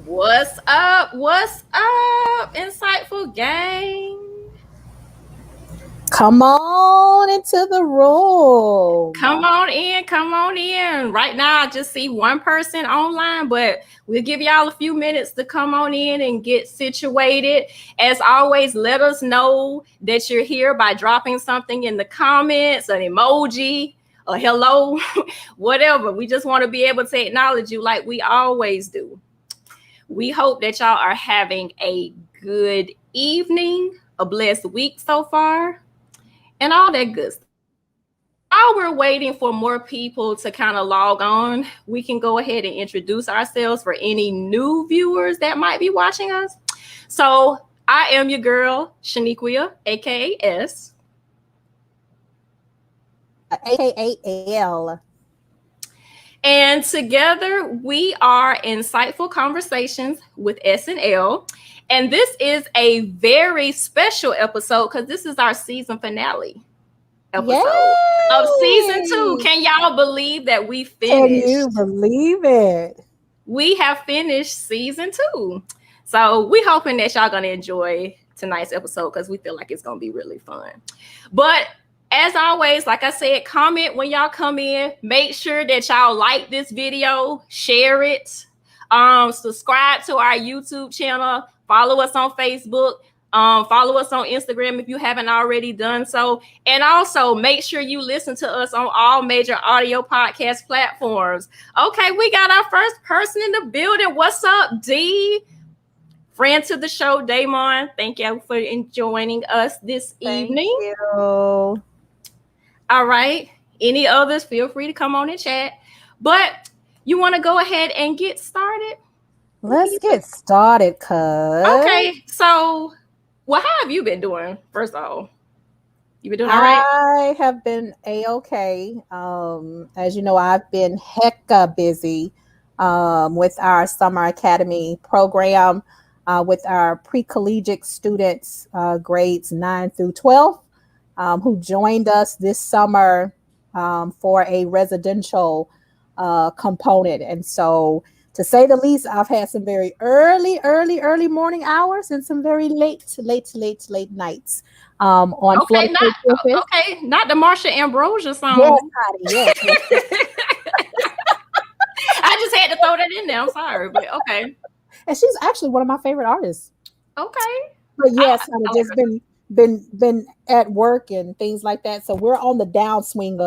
What's up? What's up, Insightful Gang? Come on into the room. Come on in, come on in. Right now, I just see one person online, but we'll give y'all a few minutes to come on in and get situated. As always, let us know that you're here by dropping something in the comments, an emoji, a hello, whatever. We just want to be able to acknowledge you like we always do. We hope that y'all are having a good evening, a blessed week so far, and all that good stuff. While we're waiting for more people to kind of log on, we can go ahead and introduce ourselves for any new viewers that might be watching us. So I am your girl, Shnequia, aka S. AKA L. And together we are Insightful Conversations with S and L. And this is a very special episode because this is our season finale episode of season 2. Can y'all believe that we finished? Can you believe it? We have finished season 2. So we hoping that y'all gonna enjoy tonight's episode because we feel like it's gonna be really fun. But as always, like I said, comment when y'all come in. Make sure that y'all like this video, share it, subscribe to our YouTube channel, follow us on Facebook, follow us on Instagram if you haven't already done so. And also make sure you listen to us on all major audio podcast platforms. Okay, we got our first person in the building. What's up, D? Friend to the show, Damon. Thank you for joining us this evening. Thank you. All right. Any others, feel free to come on and chat. But you want to go ahead and get started? Let's get started, cuz. Okay. So, how have you been doing, first of all? You been doing all right? I have been A-okay. As you know, I've been hecka busy with our Summer Academy program with our pre-collegiate students, grades 9 through 12. Who joined us this summer for a residential component. And so, to say the least, I've had some very early morning hours and some very late nights on Okay, Florida. Not the Marsha Ambrosia song. Yes, honey, yes. I just had to throw that in there. I'm sorry, but okay. And she's actually one of my favorite artists. Okay. But yes, honey, just been at work and things like that. So we're on the downswing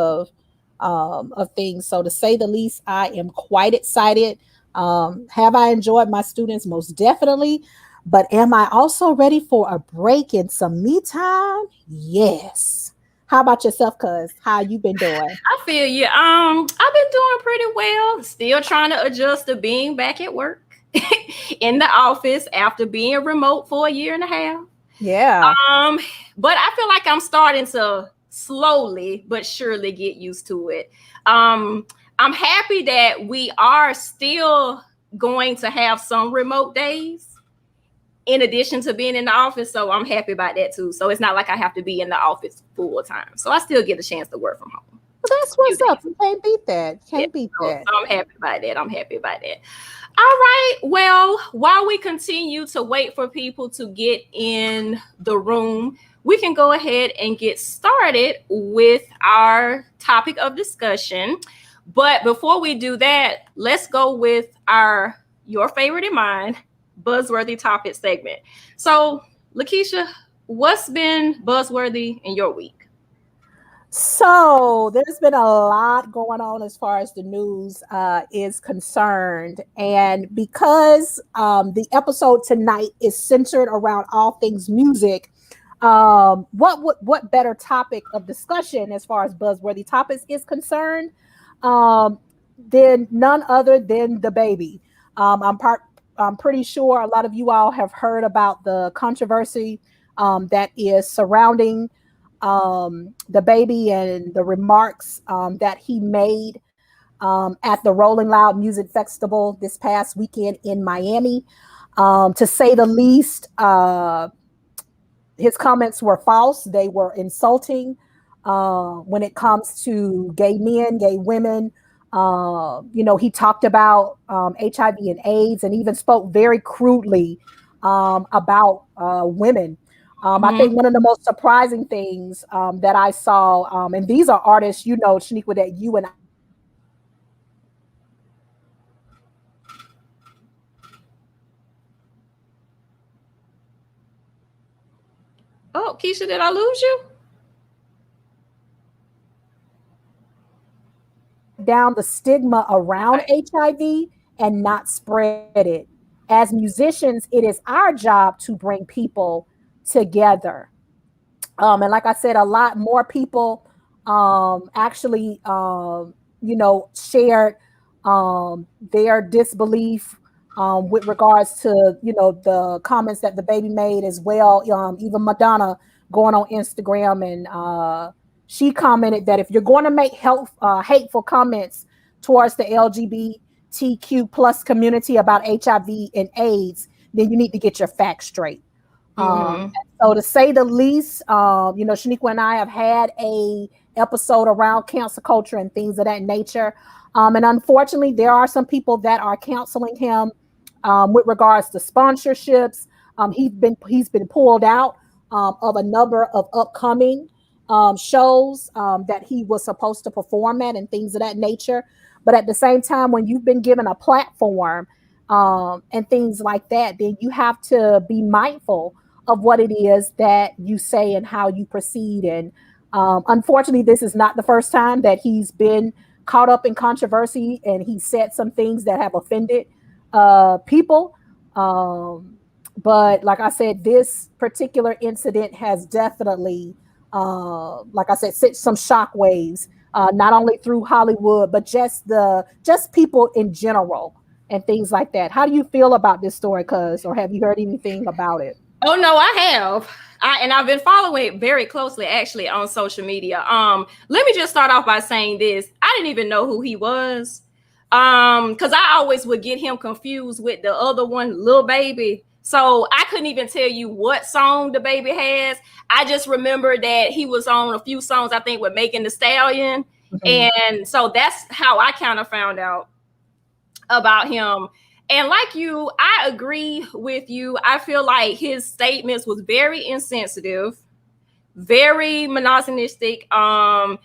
of things. So to say the least, I am quite excited. Have I enjoyed my students? Most definitely. But am I also ready for a break and some me time? Yes. How about yourself, cuz? How you been doing? I feel you. I've been doing pretty well. Still trying to adjust to being back at work in the office after being remote for a year and a half. Yeah. But I feel like I'm starting to slowly but surely get used to it. I'm happy that we are still going to have some remote days in addition to being in the office. So I'm happy about that too. So it's not like I have to be in the office full time. So I still get a chance to work from home. Well, that's what's up. You can't beat that. Can't beat that. So I'm happy about that. All right. Well, while we continue to wait for people to get in the room, we can go ahead and get started with our topic of discussion. But before we do that, let's go with your favorite and mine, buzzworthy topic segment. So, Lakesha, what's been buzzworthy in your week? So there's been a lot going on as far as the news is concerned. And because the episode tonight is centered around all things music, what better topic of discussion as far as buzzworthy topics is concerned than none other than the baby. I'm pretty sure a lot of you all have heard about the controversy that is surrounding the baby and the remarks that he made at the Rolling Loud Music Festival this past weekend in Miami. To say the least, his comments were false. They were insulting when it comes to gay men, gay women, He talked about HIV and AIDS, and even spoke very crudely about women. I Mm-hmm. think one of the most surprising things that I saw, and these are artists, Shnequia, that you and I have heard Oh, Keisha, did I lose you? down the stigma around Okay. HIV and not spread it. As musicians, it is our job to bring people together. And like I said, a lot more people actually, shared their disbelief with regards to, the comments that the baby made as well. Even Madonna going on Instagram, and she commented that if you're going to make hateful comments towards the LGBTQ plus community about HIV and AIDS, then you need to get your facts straight. Mm-hmm. So to say the least, Shaniqua and I have had a episode around cancel culture and things of that nature. And unfortunately, there are some people that are counseling him with regards to sponsorships. He's been pulled out of a number of upcoming shows that he was supposed to perform at and things of that nature. But at the same time, when you've been given a platform and things like that, then you have to be mindful of what it is that you say and how you proceed. And unfortunately, this is not the first time that he's been caught up in controversy, and he said some things that have offended people. Um, but like I said, this particular incident has definitely, like I said, sent some shockwaves, not only through Hollywood, but just people in general and things like that. How do you feel about this story, cuz, or have you heard anything about it? Oh no, I have. I've been following it very closely actually on social media. Let me just start off by saying this. I didn't even know who he was. Because I always would get him confused with the other one, Lil Baby. So I couldn't even tell you what song the baby has. I just remember that he was on a few songs, I think, with Megan the Stallion. Mhm. And so that's how I kind of found out about him. And like you, I agree with you. I feel like his statements was very insensitive, very misogynistic, and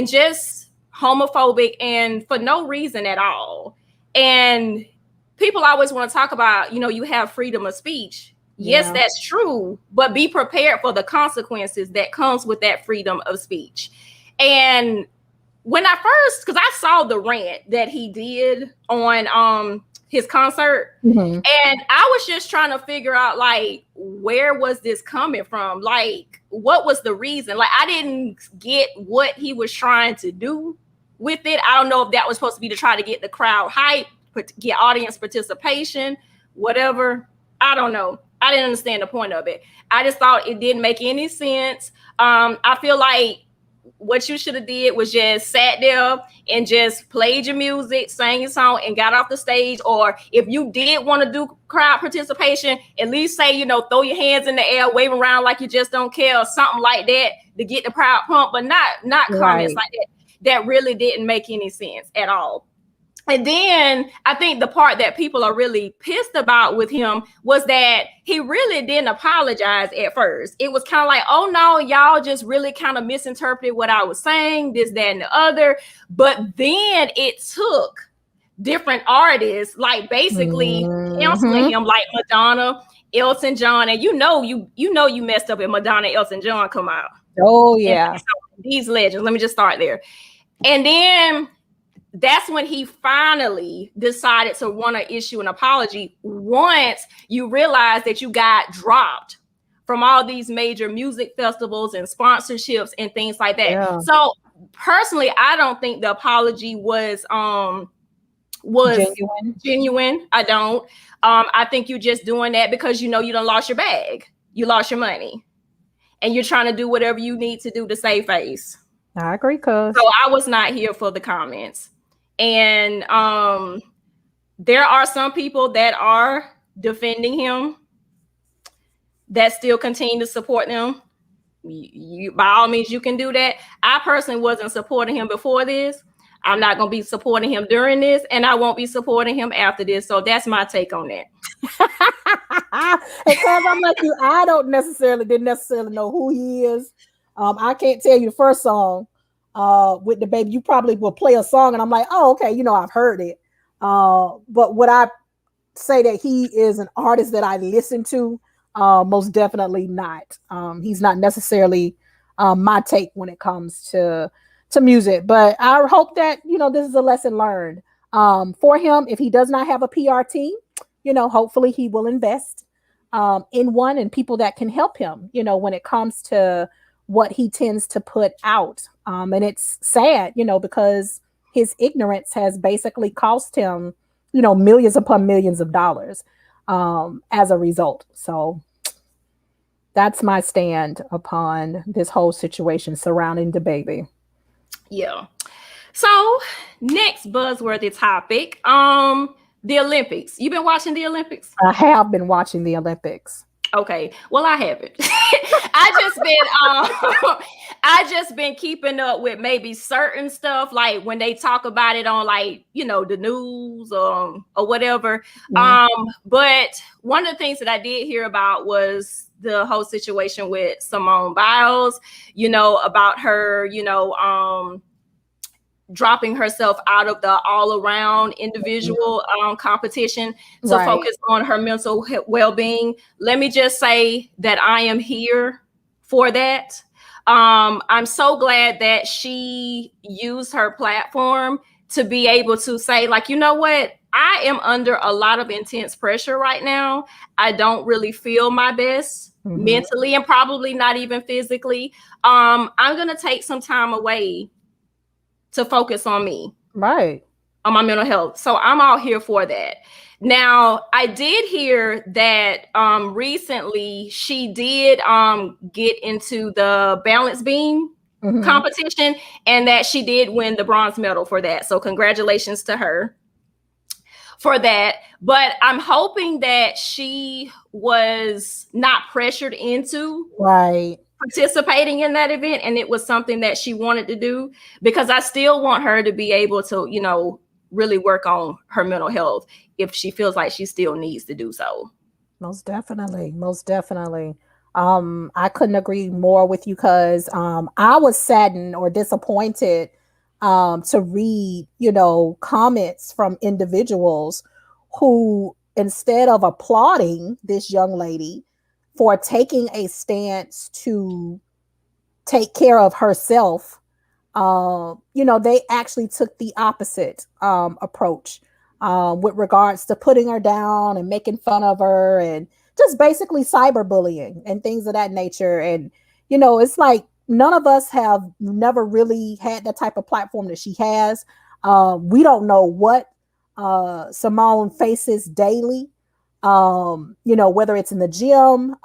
just homophobic, and for no reason at all. And people always want to talk about, you have freedom of speech. Yes, Yeah. that's true, but be prepared for the consequences that comes with that freedom of speech. And when I first, because I saw the rant that he did on his concert, Mhm. and I was just trying to figure out, like, where was this coming from? Like, what was the reason? Like, I didn't get what he was trying to do with it. I don't know if that was supposed to be to try to get the crowd hype, get audience participation, whatever. I don't know. I didn't understand the point of it. I just thought it didn't make any sense. I feel like what you should have did was just sat there and just played your music, sang your song, and got off the stage. Or if you did want to do crowd participation, at least say, throw your hands in the air, wave around like you just don't care, or something like that to get the crowd pumped. But not comments Right. like that that really didn't make any sense at all. And then I think the part that people are really pissed about with him was that he really didn't apologize at first. It was kind of like, oh no, y'all just really kind of misinterpreted what I was saying, this, that, and the other. But then it took different artists, like basically canceling Mhm. him, like Madonna, Elton John, and you messed up if Madonna, Elton John come out. Oh And yeah. these legends. Let me just start there. And then that's when he finally decided to want to issue an apology once you realize that you got dropped from all these major music festivals and sponsorships and things like that. Yeah. So personally, I don't think the apology was Genuine. genuine. I don't. I think you're just doing that because you done lost your bag. You lost your money. And you're trying to do whatever you need to do to save face. I agree, So cuz. I was not here for the comments. And there are some people that are defending him that still continue to support them. You by all means you can do that. I personally wasn't supporting him before this. I'm not going to be supporting him during this, and I won't be supporting him after this. So that's my take on that. Because I'm like you, I didn't necessarily know who he is. I can't tell you the first song with the baby. You probably will play a song, and I'm like, oh, okay, I've heard it. But would I say that he is an artist that I listen to? Most definitely not. He's not necessarily my take when it comes to music. But I hope that this is a lesson learned for him. If he does not have a PR team, hopefully he will invest in one and people that can help him, when it comes to what he tends to put out. And it's sad, because his ignorance has basically cost him, millions upon millions of dollars as a result. So that's my stand upon this whole situation surrounding the baby. Yeah. So next buzzworthy topic, the Olympics. You've been watching the Olympics? I have been watching the Olympics. Okay. Well, I haven't. I just been keeping up with maybe certain stuff, like when they talk about it on the news or whatever. Mm-hmm. But one of the things that I did hear about was the whole situation with Simone Biles, about her, dropping herself out of the all-around individual competition to focus on her mental well-being. Let me just say that I am here for that. I'm so glad that she used her platform to be able to say, you know what? I am under a lot of intense pressure right now. I don't really feel my best mentally and probably not even physically. I'm going to take some time away to focus on me, right, on my mental health. So I'm all here for that. Now, I did hear that recently she did get into the balance beam competition, and that she did win the bronze medal for that. So congratulations to her for that. But I'm hoping that she was not pressured into participating in that event, and it was something that she wanted to do, because I still want her to be able to, really work on her mental health if she feels like she still needs to do so. Most definitely. I couldn't agree more with you, because I was saddened or disappointed to read, comments from individuals who, instead of applauding this young lady for taking a stance to take care of herself, they actually took the opposite approach with regards to putting her down and making fun of her and just basically cyberbullying and things of that nature. And, it's like none of us have never really had that type of platform that she has. We don't know what Simone faces daily. Whether it's in the gym,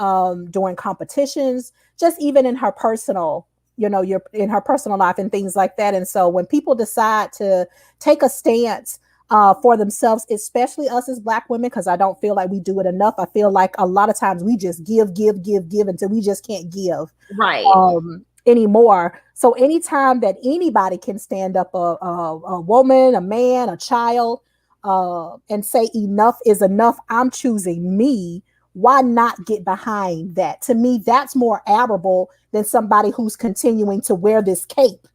during competitions, just even in her personal, you're in her personal life and things like that. And so when people decide to take a stance for themselves, especially us as Black women, because I don't feel like we do it enough. I feel like a lot of times we just give until we just can't give anymore. So anytime that anybody can stand up, a woman, a man, a child, and say enough is enough, I'm choosing me, why not get behind that? To me, that's more admirable than somebody who's continuing to wear this cape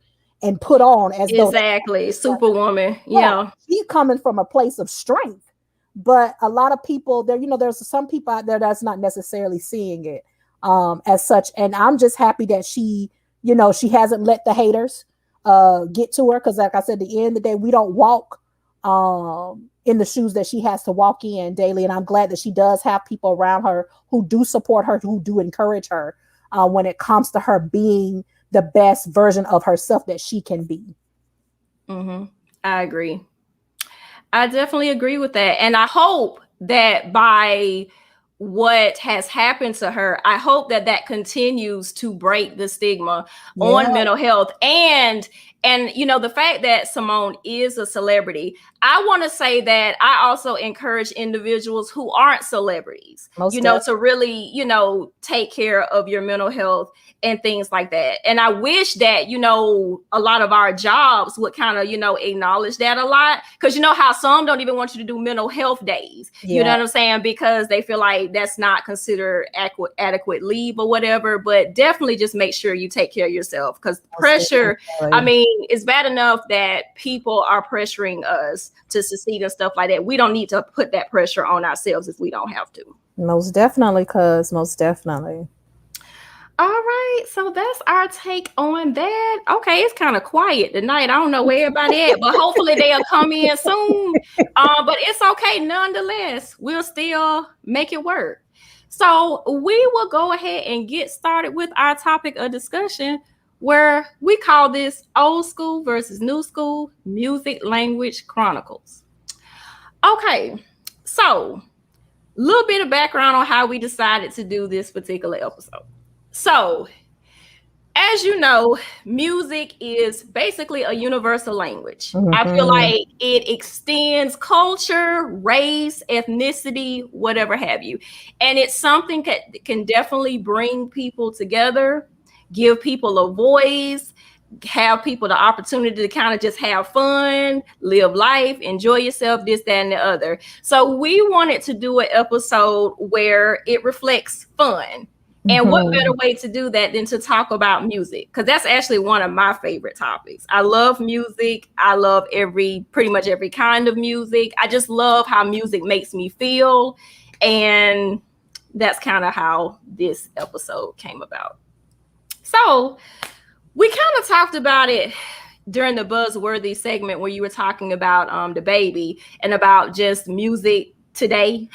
and put on as exactly Superwoman. Yeah, she's coming from a place of strength. But a lot of people there, there's some people out there that's not necessarily seeing it as such. And I'm just happy that she hasn't let the haters get to her, because like I said, at the end of the day, we don't walk in the shoes that she has to walk in daily. And I'm glad that she does have people around her who do support her, who do encourage her when it comes to her being the best version of herself that she can be. I agree. I definitely agree with that. And I hope that by what has happened to her, I hope that continues to break the stigma on mental health. And And, the fact that Simone is a celebrity, I want to say that I also encourage individuals who aren't celebrities, to really, take care of your mental health and things like that. And I wish that, a lot of our jobs would kind of, acknowledge that a lot. Because you know how some don't even want you to do mental health days. You know what I'm saying? Because they feel like that's not considered adequate leave or whatever. But definitely just make sure you take care of yourself, because pressure, I mean, it's bad enough that people are pressuring us to succeed and stuff like that. We don't need to put that pressure on ourselves if we don't have to. Most definitely, cuz most definitely. All right, so that's our take on that. Okay, it's kind of quiet tonight. I don't know where everybody at, but hopefully they'll come in soon. But it's okay nonetheless. We'll still make it work. So we will go ahead and get started with our topic of discussion, where we call this Old School versus New School Music Language Chronicles. Okay, so a little bit of background on how we decided to do this particular episode. So, as you know, music is basically a universal language. I feel like it extends culture, race, ethnicity, whatever have you. And it's something that can definitely bring people together, give people a voice, have people the opportunity to kind of just have fun, live life, enjoy yourself, this, that, and the other. So we wanted to do an episode where it reflects fun. And what better way to do that than to talk about music? Because that's actually one of my favorite topics. I love music. I love pretty much every kind of music. I just love how music makes me feel. And that's kind of how this episode came about. So we kind of talked about it during the buzzworthy segment where you were talking about the baby and about just music today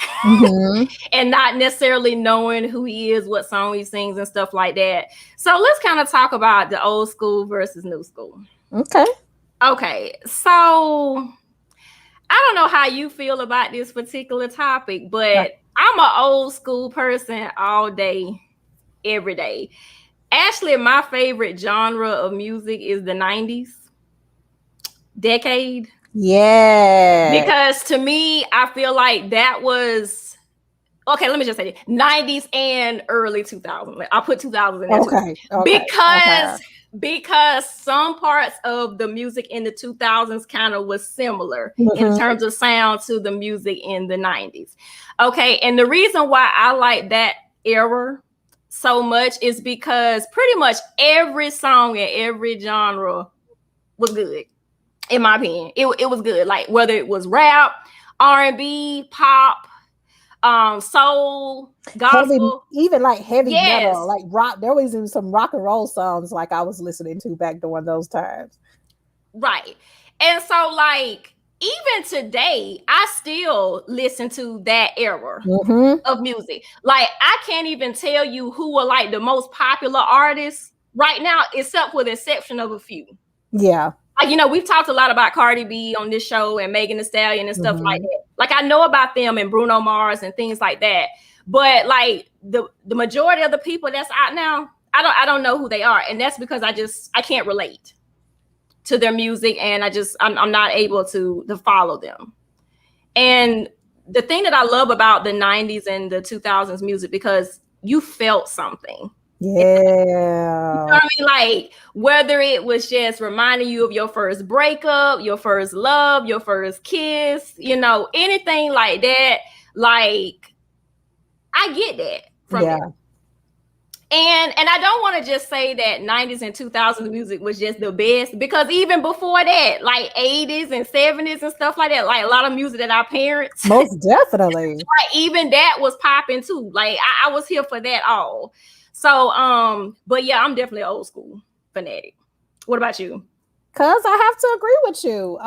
and not necessarily knowing who he is, what song he sings and stuff like that. So let's kind of talk about the old school versus new school. Okay. So I don't know how you feel about this particular topic, but I'm an old school person all day, every day. Actually, my favorite genre of music is the 90s decade. Yeah. Because to me, I feel like that was, okay, let me just say it, 90s and early 2000s. I'll put 2000s in there too. Because some parts of the music in the 2000s kind of was similar in terms of sound to the music in the 90s. Okay, and the reason why I like that era so much is because pretty much every song in every genre was good. In my opinion, it was good. Like whether it was rap, R&B, pop, soul, gospel, even like heavy metal, like rock. There was even some rock and roll songs like I was listening to back during those times. Right. And so like even today, I still listen to that era of music. Like I can't even tell you who are like the most popular artists right now, except with the exception of a few. Yeah. Like, we've talked a lot about Cardi B on this show and Megan Thee Stallion and stuff like that. Like, I know about them and Bruno Mars and things like that. But like the majority of the people that's out now, I don't know who they are. And that's because I can't relate to their music, and I'm not able to follow them. And the thing that I love about the 90s and the 2000s music, because you felt something. Yeah. You know what I mean? Like, whether it was just reminding you of your first breakup, your first love, your first kiss, anything like that. Like, I get that from it. And I don't want to just say that 90s and 2000s music was just the best, because even before that, like 80s and 70s and stuff like that, like a lot of music that our parents most definitely like even that was popping too. Like I was here for that all. So, but yeah, I'm definitely old school fanatic. What about you? Cause I have to agree with you.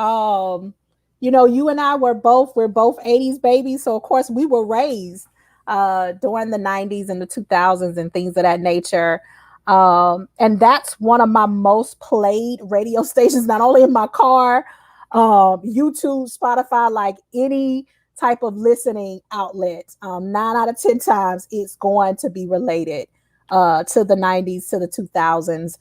You and I we're both 80s babies. So of course we were raised during the 90s and the 2000s and things of that nature. And that's one of my most played radio stations, not only in my car, YouTube, Spotify, like any type of listening outlet. 9 out of 10 times it's going to be related to the 90s, to the 2000s.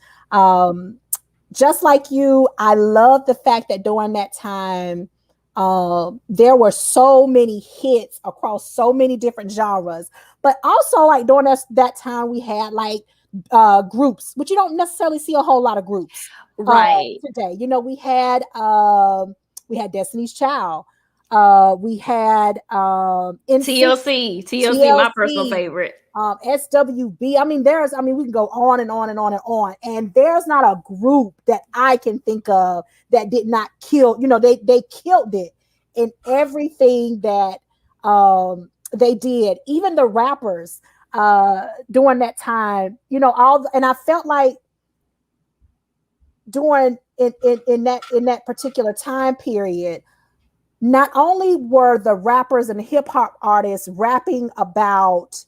just like you, I love the fact that during that time, there were so many hits across so many different genres. But also, like during that time, we had like groups, which you don't necessarily see a whole lot of groups Right. today. You know, we had Destiny's Child, we had NSYNC, TLC, my personal TLC, favorite. SWB. I mean, we can go on and on and on and on. And there's not a group that I can think of that did not kill. You know, they killed it in everything that they did. Even the rappers during that time, you know, and I felt like during in that particular time period, not only were the rappers and hip hop artists rapping about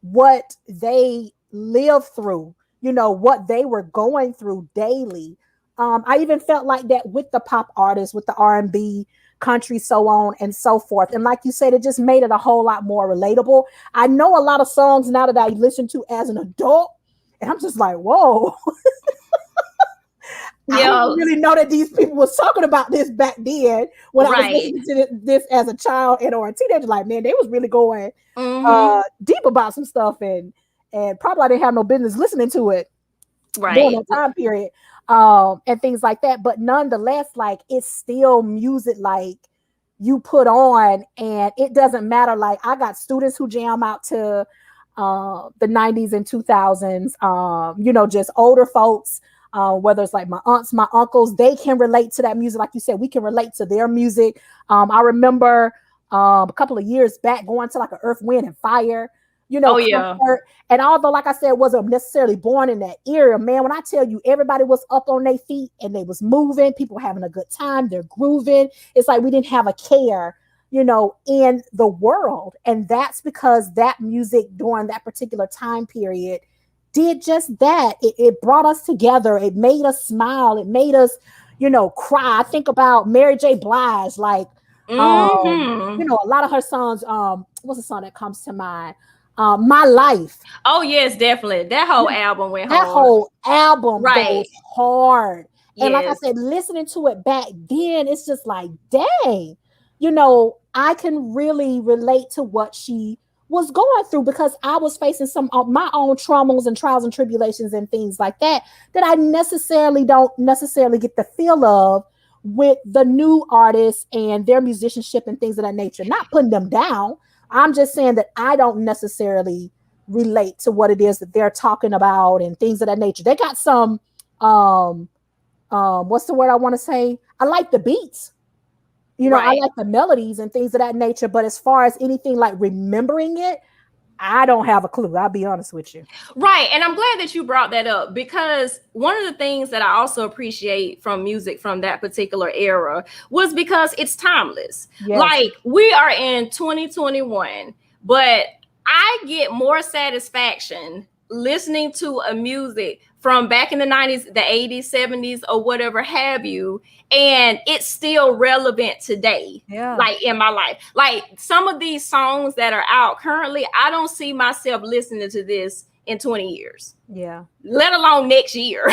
what they lived through, you know, what they were going through daily. I even felt like that with the pop artists, with the R&B, country, so on and so forth. And like you said, it just made it a whole lot more relatable. I know a lot of songs now that I listen to as an adult, and I'm just like, whoa. I Yeah, didn't really know that these people was talking about this back then when I was right. listening to this as a child and or a teenager. Like, man, they was really going Mm-hmm. deep about some stuff, and probably I didn't have no business listening to it during Right. that time period, and things like that. But nonetheless, like it's still music like you put on, and it doesn't matter. Like I got students who jam out to the 90s and 2000s, you know, just older folks, whether it's like my aunts, my uncles, they can relate to that music. Like you said, we can relate to their music. I remember a couple of years back going to like an Earth, Wind, and Fire, you know, Oh yeah. concert. And although, like I said, wasn't necessarily born in that era, man, when I tell you everybody was up on their feet and they was moving, people were having a good time, they're grooving. It's like we didn't have a care, you know, in the world. And that's because that music during that particular time period did just that. It brought us together. It made us smile. It made us, you know, cry. I think about Mary J. Blige, like, Mm-hmm. you know, a lot of her songs. What's the song that comes to mind? My Life. Oh yes, definitely. That whole album went That hard. whole album Right. goes hard. And like I Yes. said, listening to it back then, it's just like, dang, you know, I can really relate to what she was going through because I was facing some of my own traumas and trials and tribulations and things like that that I necessarily don't necessarily get the feel of with the new artists and their musicianship and things of that nature. Not putting them down. I'm just saying that I don't necessarily relate to what it is that they're talking about and things of that nature. They got some um what's the word I want to say? I like the beats. You know, I Right. like the melodies and things of that nature, but as far as anything like remembering it, I don't have a clue. I'll be honest with you. Right. And I'm glad that you brought that up because one of the things that I also appreciate from music from that particular era was because it's timeless. Yes. Like we are in 2021, but I get more satisfaction listening to a music from back in the 90s, the 80s, 70s, or whatever have you, and it's still relevant today. Yeah. Like in my life, like some of these songs that are out currently, I don't see myself listening to this in 20 years, Yeah. let alone next year.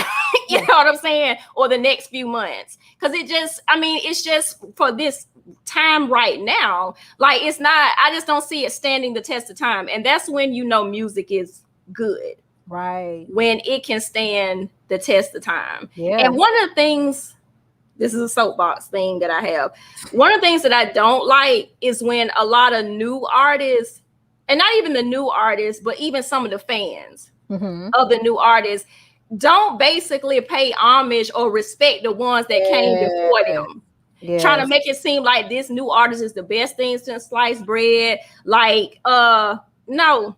You Yeah. know what I'm saying? Or the next few months. Because it just, I mean, it's just for this time right now. Like, it's not, I just don't see it standing the test of time. And that's when you know music is good, Right. when it can stand the test of time. And Yes. one of the things, this is a soapbox thing that I have. One of the things that I don't like is when a lot of new artists, and not even the new artists, but even some of the fans Mm-hmm. of the new artists, don't basically pay homage or respect the ones that came before Yeah. them. Trying to Yes. make it seem like this new artist is the best thing since sliced bread. Like, no.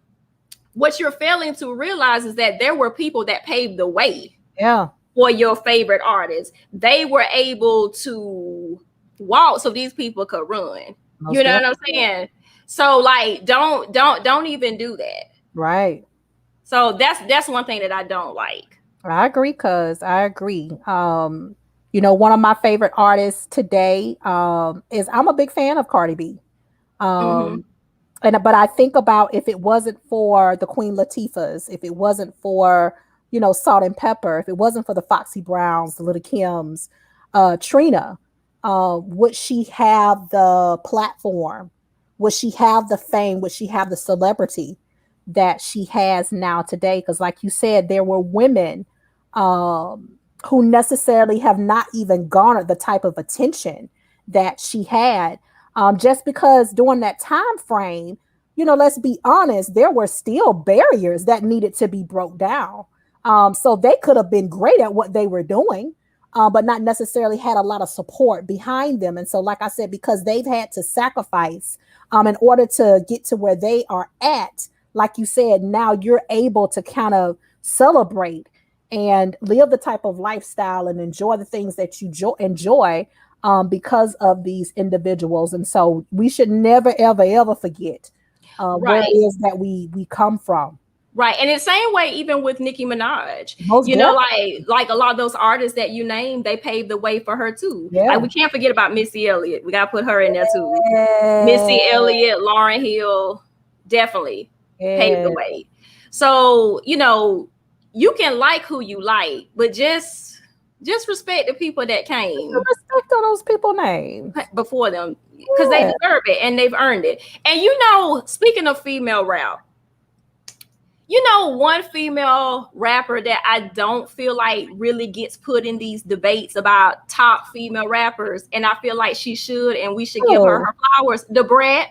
What you're failing to realize is that there were people that paved the way Yeah. for your favorite artist. They were able to walk so these people could run. You Most know what I'm definitely. saying? So like don't even do that. Right. So that's one thing that I don't like. I agree, cuz I agree. You know, one of my favorite artists today is I'm a big fan of Cardi B. Mm-hmm. Um and but I think about if it wasn't for the Queen Latifahs, if it wasn't for Salt and Pepper, if it wasn't for the Foxy Browns, the Little Kims, Trina, would she have the platform? Would she have the fame? Would she have the celebrity that she has now today? Because, like you said, there were women um, who necessarily have not even garnered the type of attention that she had. Just because during that time frame, let's be honest, there were still barriers that needed to be broke down. So they could have been great at what they were doing, but not necessarily had a lot of support behind them. And so, like I said, because they've had to sacrifice in order to get to where they are at, like you said, now you're able to kind of celebrate and live the type of lifestyle and enjoy the things that you enjoy because of these individuals. And so we should never, ever, ever forget where it Right. is that we come from. Right. And in the same way, even with Nicki Minaj, Most definitely. like a lot of those artists that you named, they paved the way for her too. Yeah. Like we can't forget about Missy Elliott. We gotta put her in there too. Yeah. Missy Elliott, Lauryn Hill, definitely paved the way. So, you can like who you like, but just respect the people that came. Respect all those people names before them, because they deserve it and they've earned it. And speaking of female rap, one female rapper that I don't feel like really gets put in these debates about top female rappers, and I feel like she should, and we should give her flowers. Da Brat.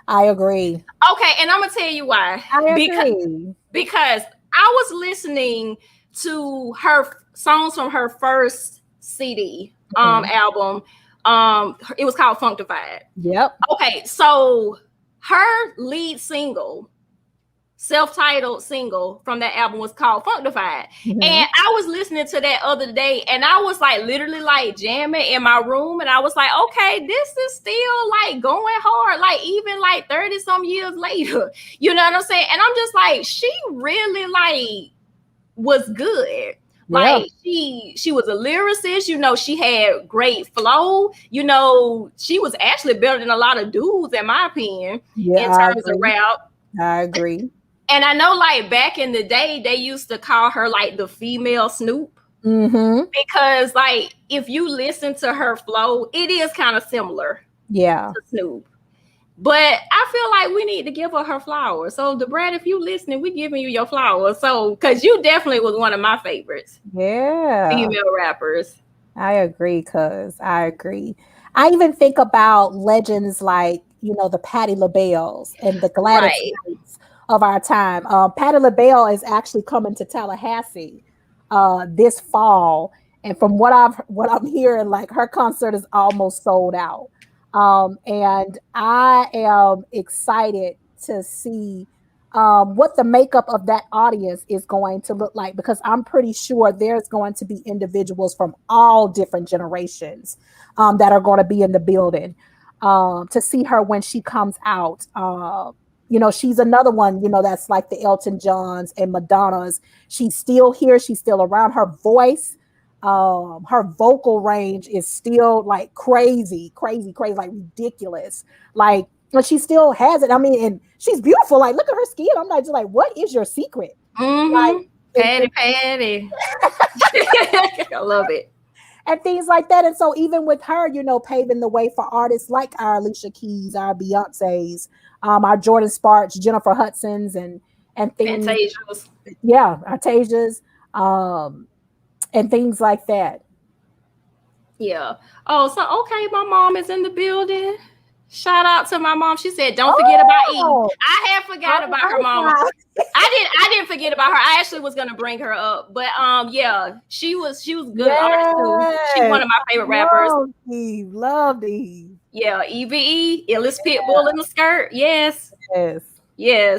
I agree. Okay, and I'm gonna tell you why. I agree. Because I was listening to her songs from her first CD album. It was called Functified. Yep. Okay, so her lead single, self-titled single from that album was called Functified. And I was listening to that other day, and I was like literally like jamming in my room, and I was like, okay, this is still like going hard, like even like 30 some years later. You know what I'm saying? And I'm just like, she really like was good. Like she was a lyricist, she had great flow, she was actually better than a lot of dudes, in my opinion, in terms of rap. I agree. And I know, like, back in the day, they used to call her, like, the female Snoop. Because, like, if you listen to her flow, it is kind of similar to Snoop. But I feel like we need to give her flowers. So, Da Brat, if you listening, we giving you your flowers. So, because you definitely was one of my favorites. Yeah. Female rappers. I agree, I agree. I even think about legends like, the Patti LaBelle's and the Gladys Knights of our time. Patti LaBelle is actually coming to Tallahassee this fall, and from what I'm hearing, like her concert is almost sold out. And I am excited to see what the makeup of that audience is going to look like, because I'm pretty sure there's going to be individuals from all different generations that are going to be in the building to see her when she comes out. She's another one, that's like the Elton Johns and Madonnas. She's still here. She's still around. Her voice, her vocal range is still like crazy, like ridiculous. Like, but she still has it. I mean, and she's beautiful. Like, look at her skin. I'm just like, what is your secret? Like, Patty. I love it. And things like that. And so even with her, paving the way for artists like our Alicia Keys, our Beyonces, our Jordan Sparks, Jennifer Hudsons, and things. Fantasias. Yeah, Artasias, and things like that. Yeah. Oh, so okay, my mom is in the building. Shout out to my mom. She said, "Don't forget about Eve." I had forgot about her, mama. I didn't forget about her. I actually was gonna bring her up, but yeah, she was good artist too. She's one of my favorite rappers. Loved Eve. Yeah, EVE, illest Pitbull in the skirt. Yes.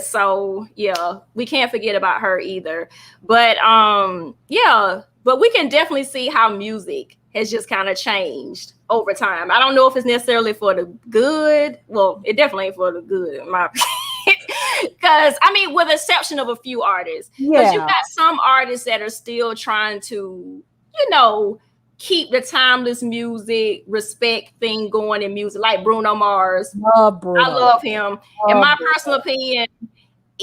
So yeah, we can't forget about her either. But but we can definitely see how music has just kind of changed over time. I don't know if it's necessarily for the good. Well, it definitely ain't for the good in my opinion. Because, I mean, with the exception of a few artists. Because you've got some artists that are still trying to, keep the timeless music, respect thing going in music, like Bruno Mars. Bruno. I love him. In my personal opinion,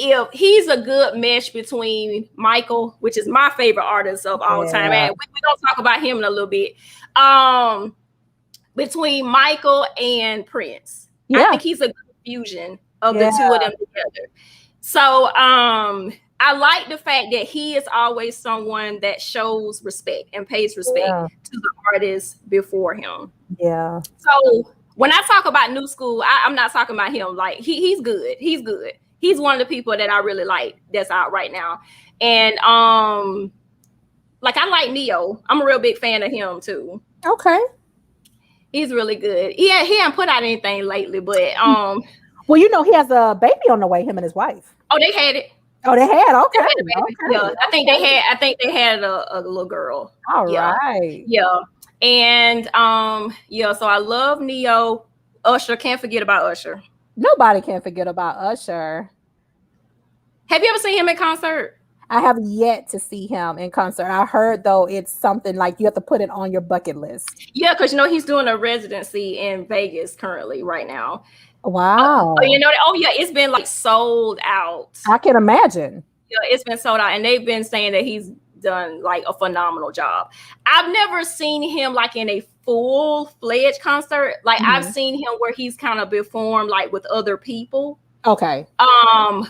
if he's a good mesh between Michael, which is my favorite artist of all time, and we're gonna talk about him in a little bit. Between Michael and Prince, I think he's a good fusion of the two of them together. So I like the fact that he is always someone that shows respect and pays respect to the artists before him. Yeah. So when I talk about new school, I'm not talking about him. Like he's good. He's good. He's one of the people that I really like that's out right now. And like I like Neo. I'm a real big fan of him too. Okay. He's really good. Yeah, he hasn't put out anything lately, but well, you know, he has a baby on the way, him and his wife. Oh, they had it. Oh, they had, okay. Yeah, I think they had a little girl. All right. Yeah. And so I love Neo. Usher, can't forget about Usher. Nobody can forget about Usher. Have you ever seen him in concert? I have yet to see him in concert. I heard though it's something like you have to put it on your bucket list. Yeah, because you know he's doing a residency in Vegas currently right now. Wow. You know, oh yeah, it's been like sold out. I can imagine. Yeah, it's been sold out, and they've been saying that he's done like a phenomenal job. I've never seen him like in a full-fledged concert. Like I've seen him where he's kind of performed like with other people. Okay.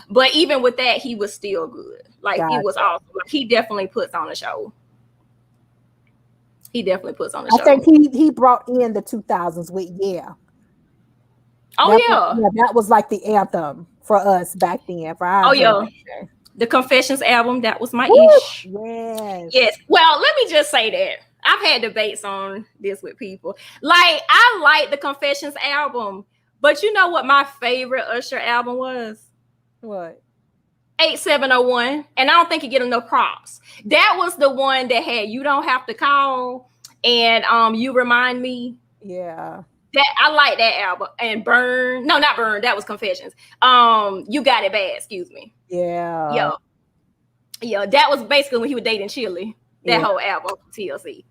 But even with that, he was still good. Like he was awesome. Like, he definitely puts on a show. He definitely puts on a show. I think he brought in the 2000s with that was like the anthem for us back then. For our generation. The Confessions album, that was my ish. Yes. Well, let me just say that I've had debates on this with people. Like I like the Confessions album, but you know what my favorite Usher album was? What? 8701, and I don't think you get enough props. That was the one that had You Don't Have to Call and You Remind Me. Yeah. That I like that album. And Burn. No, not Burn. That was Confessions. You Got It Bad, excuse me. Yeah. Yeah, that was basically when he was dating Chili. That whole album, TLC.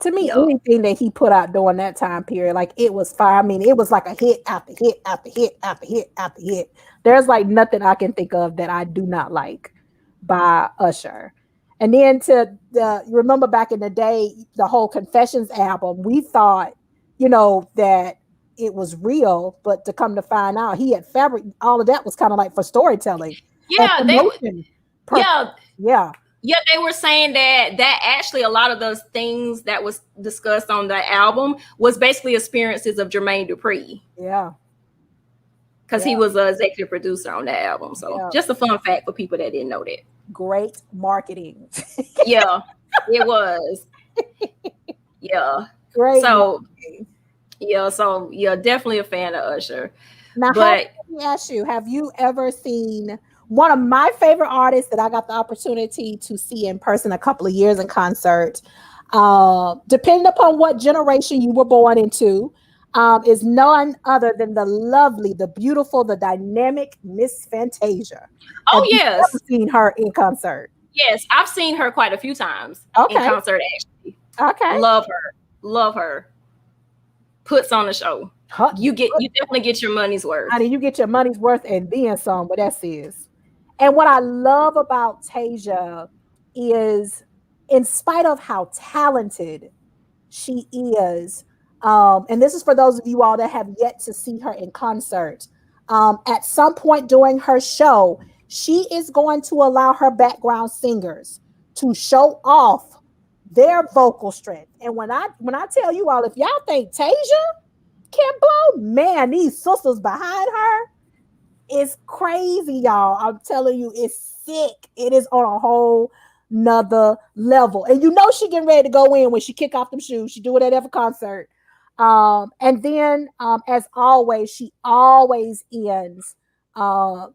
To me, anything that he put out during that time period, like it was fire. I mean, it was like a hit after hit after hit after hit after hit. There's like nothing I can think of that I do not like by Usher. And then remember back in the day, the whole Confessions album, we thought, you know, that it was real, but to come to find out he had fabric, all of that was kind of like for storytelling. Yeah, they were saying that actually a lot of those things that was discussed on the album was basically experiences of Jermaine Dupri. Yeah. Because he was an executive producer on that album. So just a fun fact for people that didn't know that. Great marketing. Yeah, it was. Yeah. Great. So, definitely a fan of Usher. Now, let me ask you, have you ever seen one of my favorite artists that I got the opportunity to see in person a couple of years in concert? Depending upon what generation you were born into, is none other than the lovely, the beautiful, the dynamic Miss Fantasia. Oh, yes. I've seen her in concert. Yes, I've seen her quite a few times in concert, actually. Okay. Love her. Puts on the show. You definitely get your money's worth. Honey, you get your money's worth and then some, what that says. And what I love about Tasia is, in spite of how talented she is, and this is for those of you all that have yet to see her in concert, at some point during her show, she is going to allow her background singers to show off their vocal strength. And when I tell you all, if y'all think Tasia can blow, man, these sisters behind her is crazy, y'all. I'm telling you, it's sick. It is on a whole nother level. And you know she getting ready to go in when she kick off them shoes. She do it at every concert. And then as always, she always ends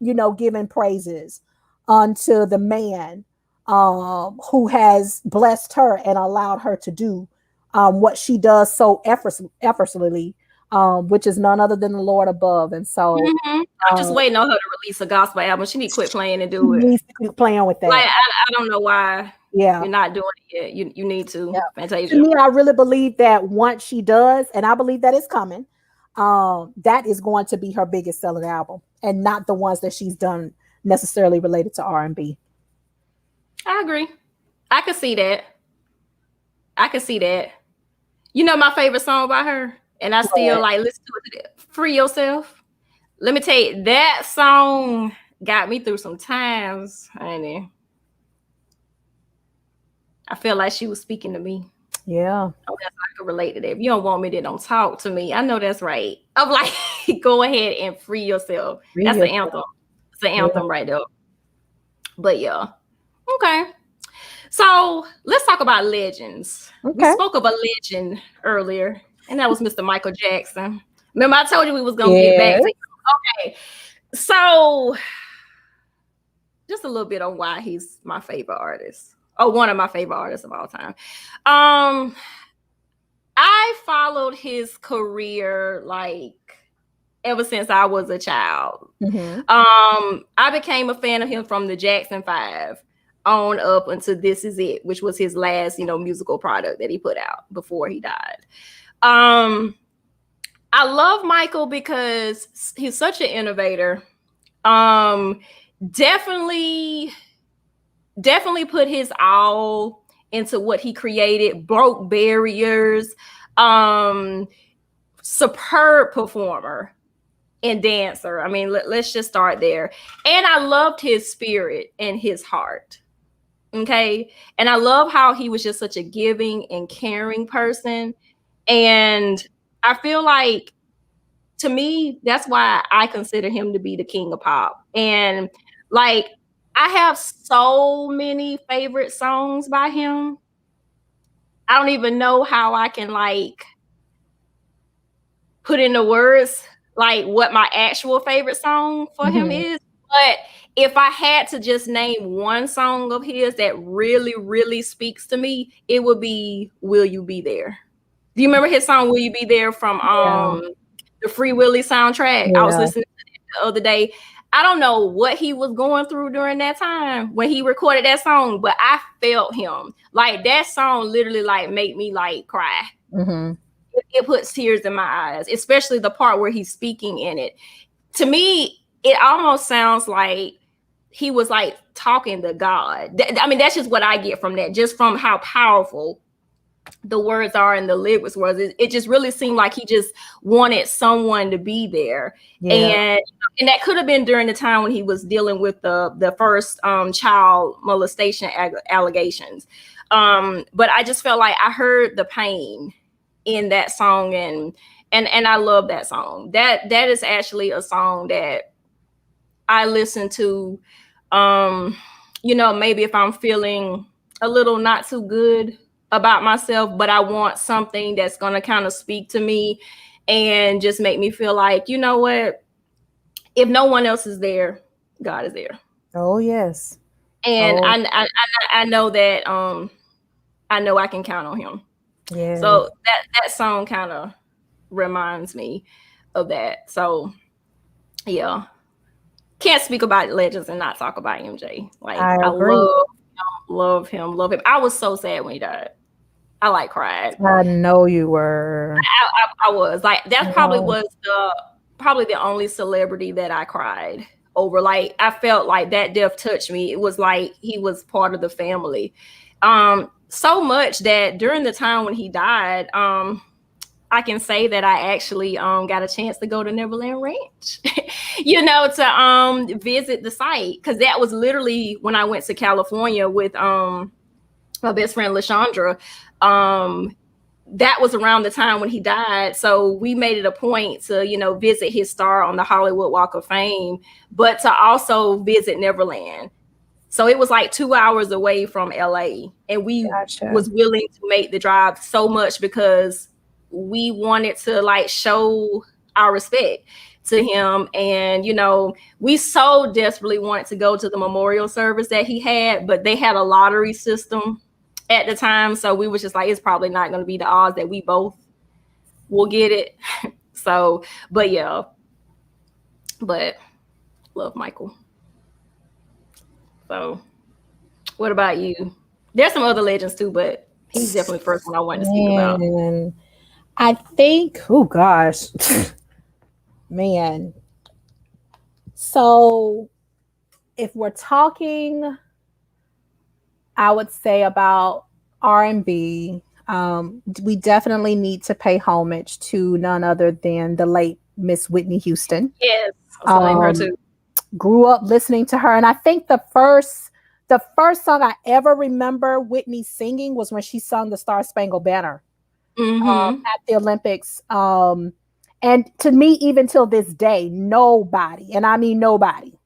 giving praises unto the man who has blessed her and allowed her to do what she does so effortlessly, which is none other than the Lord above. And so I'm just waiting on her to release a gospel album. She need to quit playing and do it. She needs to quit playing with that. Like, I don't know why you're not doing it yet. You need to. Fantasia. To me, I really believe that once she does, and I believe that is coming, that is going to be her biggest selling album, and not the ones that she's done necessarily related to R&B. I agree. I could see that. I could see that. You know my favorite song by her, and I still But like listen to it. Free Yourself. Let me tell you, that song got me through some times, honey. I feel like she was speaking to me. yeah, Oh, that's I can relate to that. If you don't want me, then don't talk to me. I know that's right. I'm like, go ahead and free yourself. free That's the yourself. anthem. It's the Yeah. anthem right there. But yeah. Okay. So let's talk about legends. We Okay. spoke of a legend earlier, and that was Mr. Michael Jackson. Remember, I told you we was gonna get back Yes. to okay. So just a little bit on why he's my favorite artist. Oh, one of my favorite artists of all time. Um, I followed his career like ever since I was a child. Mm-hmm. I became a fan of him from the Jackson 5 on up until This Is It, which was his last, musical product that he put out before he died. I love Michael because he's such an innovator. Definitely put his all into what he created, broke barriers, superb performer and dancer. I mean, let's just start there. And I loved his spirit and his heart. Okay. And I love how he was just such a giving and caring person. And I feel like, to me, that's why I consider him to be the king of pop. And like, I have so many favorite songs by him. I don't even know how I can like put into words like what my actual favorite song for him is. But if I had to just name one song of his that really, really speaks to me, it would be Will You Be There? Do you remember his song Will You Be There from the Free Willy soundtrack? I was Yeah. listening to it the other day. I don't know what he was going through during that time when he recorded that song, but I felt him. Like that song literally like made me like cry. Mm-hmm. It puts tears in my eyes, especially the part where he's speaking in it. To me, it almost sounds like he was like talking to God. I mean, that's just what I get from that, just from how powerful the words are and the lyrics was. It just really seemed like he just wanted someone to be there. Yeah. And that could have been during the time when he was dealing with the first child molestation allegations. But I just felt like I heard the pain in that song, and I love that song. That is actually a song that I listen to, maybe if I'm feeling a little not too good about myself, but I want something that's going to kind of speak to me and just make me feel like, you know what, if no one else is there, God is there. Oh yes. And Oh I know that I know I can count on him. yeah. So that song kind of reminds me of that. So yeah, can't speak about legends and not talk about MJ. Like I I agree. love him. I was so sad when he died. I like cried. I know you were. I was like, that probably Oh, was the only celebrity that I cried over. Like I felt like that death touched me. It was like he was part of the family. So much that during the time when he died, I can say that I actually got a chance to go to Neverland Ranch, to visit the site, because that was literally when I went to California with my best friend LaShondra. That was around the time when he died, so we made it a point to visit his star on the Hollywood Walk of Fame, but to also visit Neverland. So it was like 2 hours away from LA, and we gotcha. was willing to make the drive so much because we wanted to like show our respect to him. And we so desperately wanted to go to the memorial service that he had, but they had a lottery system at the time, so we was just like, it's probably not going to be the odds that we both will get it. So but love Michael. So what about you? There's some other legends too, but he's definitely the first one I wanted to speak about. Man, I think, oh gosh, man. So if we're talking, I would say about R&B. We definitely need to pay homage to none other than the late Miss Whitney Houston. Yes, I was gonna name her Um, too. Grew up listening to her, and I think the first song I ever remember Whitney singing was when she sung the Star Spangled Banner Mm-hmm. at the Olympics. And to me, even till this day, nobody, and I mean nobody,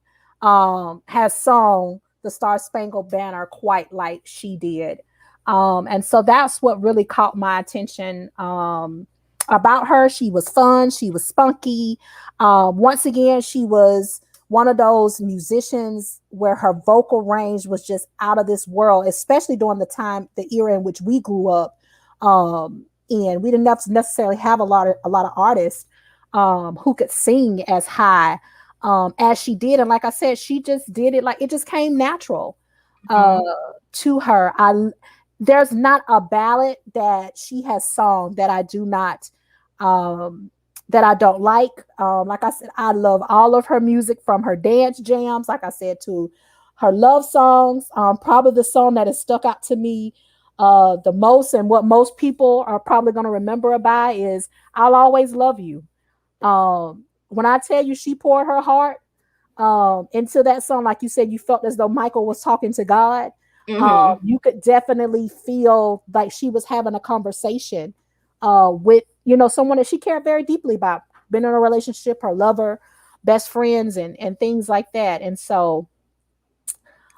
has sung the Star Spangled Banner quite like she did. And so that's what really caught my attention about her. She was fun, she was spunky. Once again, she was one of those musicians where her vocal range was just out of this world, especially during the time, the era in which we grew up. And we didn't necessarily have a lot of artists who could sing as high as she did. And like I said, she just did it, like it just came natural uh, Mm-hmm. to her. There's not a ballad that she has sung that I do not um, that I don't like. Like I said, I love all of her music, from her dance jams, like I said, to her love songs. Probably the song that has stuck out to me the most, and what most people are probably going to remember by, is "I'll Always Love You." When I tell you, she poured her heart into that song, like you said, you felt as though Michael was talking to God. Mm-hmm. You could definitely feel like she was having a conversation with, someone that she cared very deeply about, been in a relationship, her lover, best friends, and things like that. And so,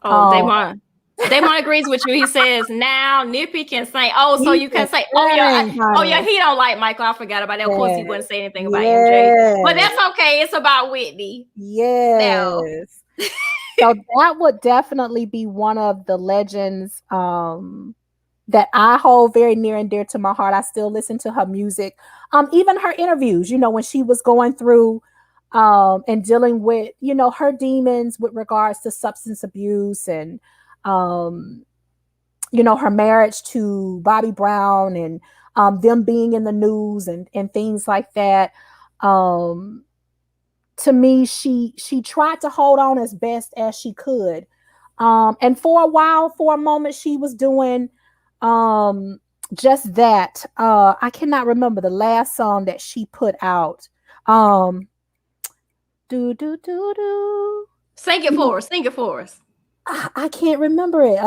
Oh, um, Damon agrees with you. He says now Nippy can sing. Oh, so he you can can say, oh yeah, sing, oh yeah, honey. he don't like Michael. I forgot about that. Of course, he Yes, wouldn't say anything about MJ, but yes, that's okay. It's about Whitney now. yes. So that would definitely be one of the legends that I hold very near and dear to my heart. I still listen to her music. Even her interviews, when she was going through and dealing with, her demons with regards to substance abuse, and um, her marriage to Bobby Brown, and them being in the news, and things like that. Um, to me, she tried to hold on as best as she could. And for a while, for a moment, she was doing um just that. I cannot remember the last song that she put out. Um do do do do. Sing it You know, for us. Sing it for us. I can't remember it.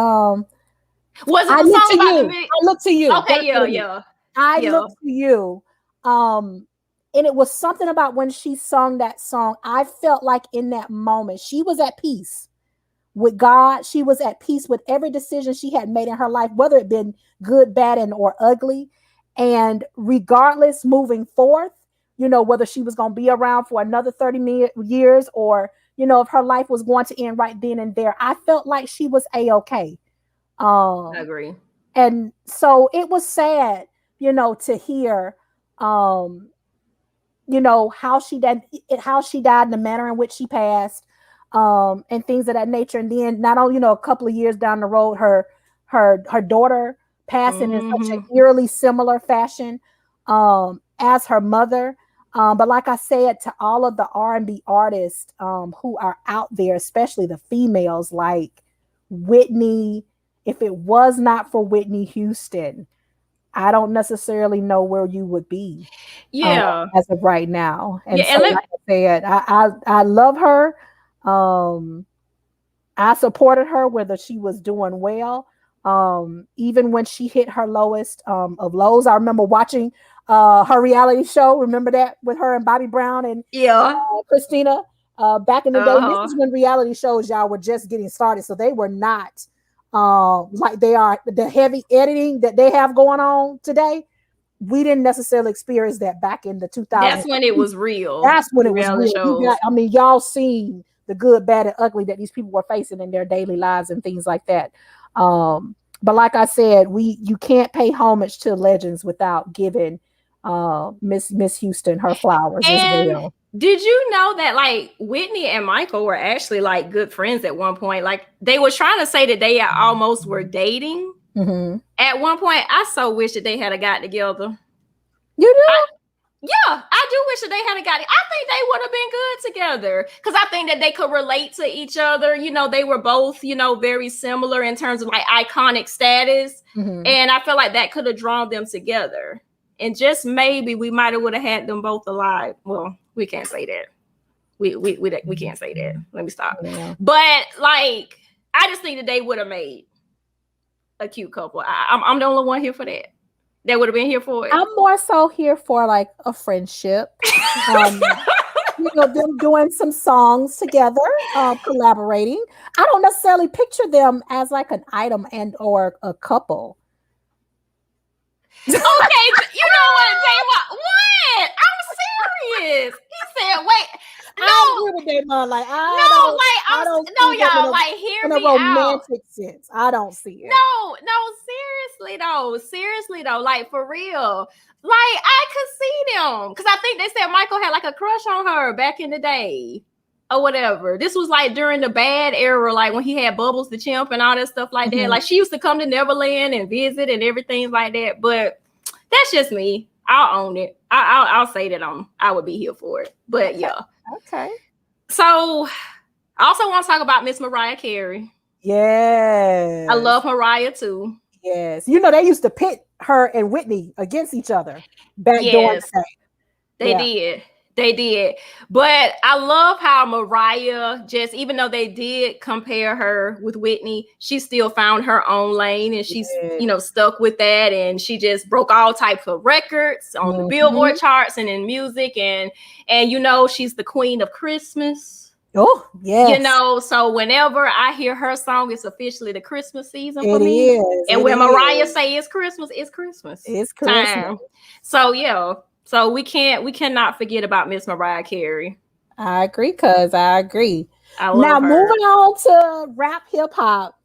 Was it I the look song to about the you. million? I look to you. Okay, That's yeah, what it is. yeah, I yeah. look to you. Um, and it was something about when she sung that song. I felt like in that moment she was at peace with God. She was at peace with every decision she had made in her life, whether it been good, bad, and or ugly. And regardless, moving forth, whether she was going to be around for another 30 years, or if her life was going to end right then and there, I felt like she was a-okay. I Um, agree. and so it was sad, to hear, um, how she died, and the manner in which she passed, and things of that nature. And then not only, a couple of years down the road, her daughter passing in such Mm-hmm. an eerily similar fashion as her mother. But like I said, to all of the R&B artists who are out there, especially the females, like Whitney, if it was not for Whitney Houston, I don't necessarily know where you would be uh, Yeah, as of right now. yeah. And so, And let like I said, I love her. Um, I supported her whether she was doing well. Even when she hit her lowest of lows, I remember watching her reality show. Remember that, with her and Bobby Brown and yeah. Christina back in the day. This Uh-huh. is when reality shows, y'all, were just getting started, so they were not like they are, the heavy editing that they have going on today. We didn't necessarily experience that back in the 2000s. That's when it was real. That's when The it was reality real. shows. I mean, y'all seen the good, bad, and ugly that these people were facing in their daily lives and things like that. But like I said, you can't pay homage to legends without giving Miss Houston her flowers as And well. did you know that like Whitney and Michael were actually like good friends at one point? Like they were trying to say that they almost were dating Mm-hmm. at one point. I so wish that they had a got together. You I do? Yeah, I do wish that they hadn't got it. I think they would have been good together because I think that they could relate to each other. They were both, very similar in terms of like iconic status. Mm-hmm. And I feel like that could have drawn them together. And just maybe we might have would have had them both alive. Well, we can't say that. We can't say that. Let me stop. Yeah. But like, I just think that they would have made a cute couple. I'm the only one here for that. They would have been here for it. I'm more so here for like a friendship. Them doing some songs together, collaborating. I don't necessarily picture them as like an item and or a couple. Okay, you know what, Damon? What? I'm serious. He said, "Wait, no, I agree with Damon. Like I don't, no, y'all, like, hear in a me out. romantic sense. I don't see it. No, seriously though, like for real, like I could see them because I think they said Michael had like a crush on her back in the day or whatever. This was like during the bad era, like when he had Bubbles the Chimp and all that stuff like that. Like she used to come to Neverland and visit and everything like that. But that's just me. I'll own it. I'll say that I would be here for it. But yeah. Okay. So I also want to talk about Miss Mariah Carey. Yes. I love Mariah too. Yes. They used to pit her and Whitney against each other back during the day. They did. But I love how Mariah just, even though they did compare her with Whitney, she still found her own lane and she's, stuck with that. And she just broke all types of records on the Billboard charts and in music. And she's the queen of Christmas. Oh, yes. So whenever I hear her song, it's officially the Christmas season for me. Is. And when Mariah say it's Christmas, it's Christmas. It's Christmas. Time. So yeah. So we cannot forget about Miss Mariah Carey. I agree, cuz I agree. Now moving on to rap hip hop.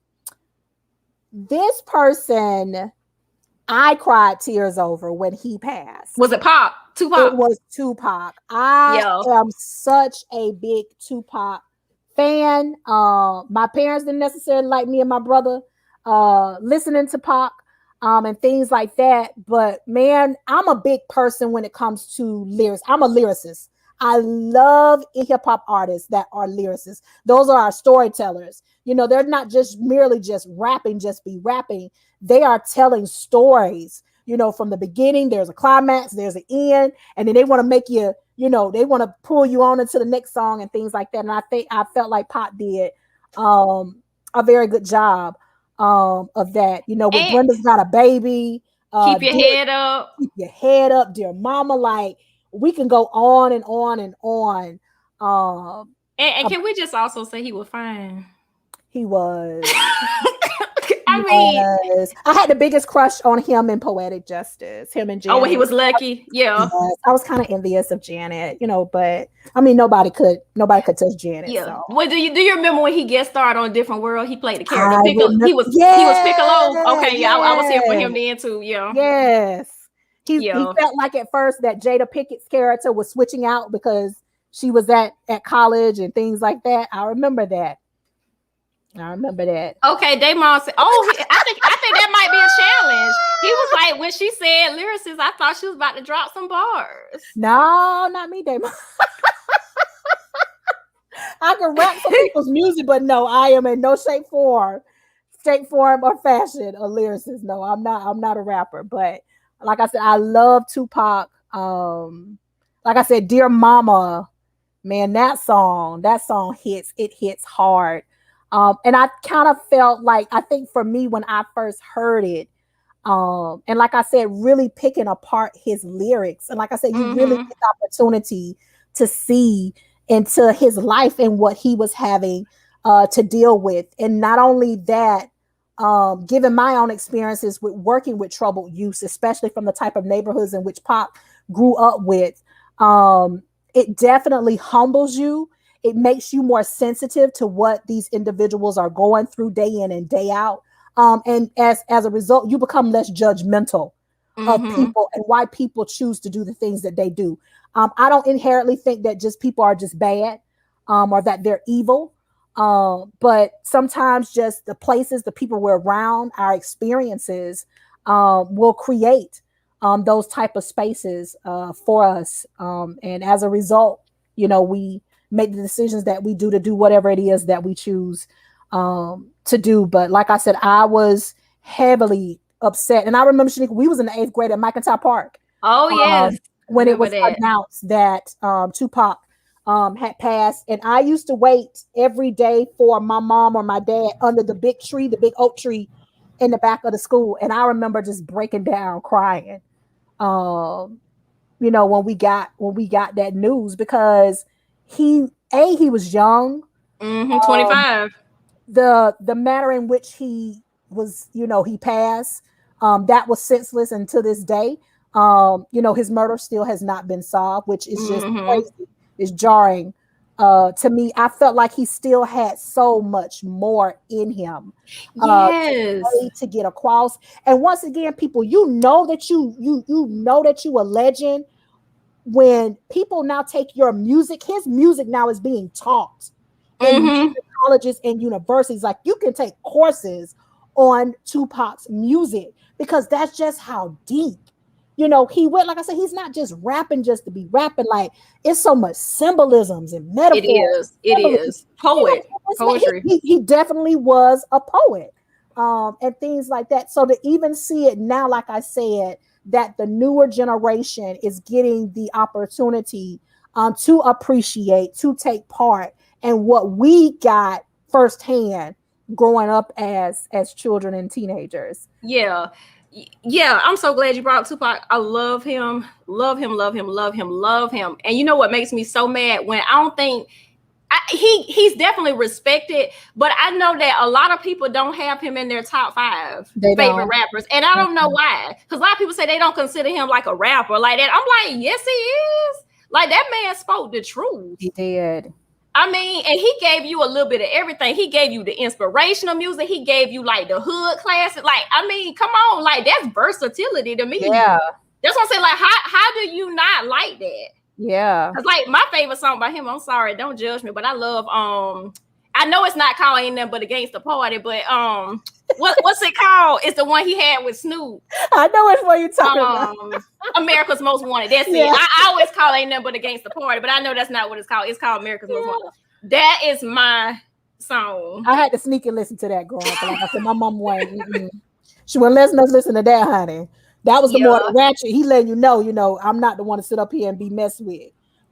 This person I cried tears over when he passed. Was it Pop? Tupac? It was Tupac. I am such a big Tupac fan. My parents didn't necessarily like me and my brother listening to Pac and things like that. But man, I'm a big person when it comes to lyrics. I'm a lyricist. I love hip hop artists that are lyricists. Those are our storytellers. They're not just merely just rapping, just be rapping. They are telling stories. From the beginning, there's a climax, there's an end, and then they want to make you, they want to pull you on into the next song and things like that. And I felt like Pop did a very good job of that. With Brenda's Got a Baby. Keep your head up. Keep your head up, Dear Mama. like we can go on and on and on. And can we just also say he was fine? He was. I had the biggest crush on him in Poetic Justice. Him and Janet. Oh, when he was Lucky. Yeah. Yes. I was kind of envious of Janet, but I mean nobody could touch Janet. Yeah. So. Well, do you remember when he guest starred on Different World? He played the character Piccolo. He was Piccolo. Okay, yeah, I was here for him then too. Yeah. Yes. He felt like at first that Jada Pickett's character was switching out because she was at college and things like that. I remember that. Okay, Damon said, I think that might be a challenge. He was like, when she said lyricist, I thought she was about to drop some bars. No, not me, Damon. I can rap some people's music, but no, I am in no shape, form, or fashion a lyricist. No, I'm not a rapper. But like I said, I love Tupac. Like I said, Dear Mama, man, that song hits. It hits hard. And I kind of felt like, I think for me, when I first heard it, and like I said, really picking apart his lyrics. And like I said, you really get the opportunity to see into his life and what he was having to deal with. And not only that, given my own experiences with working with troubled youth, especially from the type of neighborhoods in which Pop grew up with, it definitely humbles you. It makes you more sensitive to what these individuals are going through day in and day out. And as a result, you become less judgmental of people and why people choose to do the things that they do. I don't inherently think that just people are just bad or that they're evil. But sometimes just the places, the people we're around, our experiences will create those type of spaces for us. And as a result, we make the decisions that we do to do whatever it is that we choose to do. But like I said, I was heavily upset. And I remember, Shanique, we was in the 8th grade at McIntyre Park Oh yes, when it remember was that. announced that Tupac had passed. And I used to wait every day for my mom or my dad under the big tree, the big oak tree in the back of the school. And I remember just breaking down crying. Um, when we got that news, because he was young. 25. The manner in which he was, he passed, that was senseless. And to this day, his murder still has not been solved, which is just Mm-hmm. crazy. It's jarring to me. I felt like he still had so much more in him Yes. to get across. And once again, people, you know that you a legend when people now take your music. His music now is being taught in Mm-hmm. music colleges and universities. Like, you can take courses on Tupac's music, because that's just how deep. He went, like I said, he's not just rapping just to be rapping. Like, it's so much symbolisms and It metaphors, is. It similes. is. Poet. He, Poetry. he, he definitely was a poet, and things like that. So to even see it now, like I said, that the newer generation is getting the opportunity to appreciate, to take part in what we got firsthand growing up as children and teenagers. Yeah. Yeah, I'm so glad you brought up Tupac. I love him, love him, love him, love him, love him. And you know what makes me so mad? When I don't think he's definitely respected, but I know that a lot of people don't have him in their top 5 They favorite don't. rappers, and I don't know why. Because a lot of people say they don't consider him like a rapper like that. I'm like, yes, he is. Like, that man spoke the truth. He did. I mean, and he gave you a little bit of everything. He gave you the inspirational music. He gave you like the hood classic. Like, I mean, come on, like, that's versatility to me. Yeah. That's what I'm saying. Like, how do you not like that? Yeah. Cause like my favorite song by him, I'm sorry, don't judge me, but I love I know it's not called Ain't Nothing But Against the Party, but what's it called? It's the one he had with Snoop. I know it's what you're talking about. America's Most Wanted. That's Yeah. it. I always call Ain't Nothing But Against the Party, but I know that's not what it's called. It's called America's Most Wanted. That is my song. I had to sneak and listen to that growing up. Like I said, my mom wasn't. She wouldn't let us listen to that, honey. That was the more Yeah, ratchet. He letting you know, I'm not the one to sit up here and be messed with.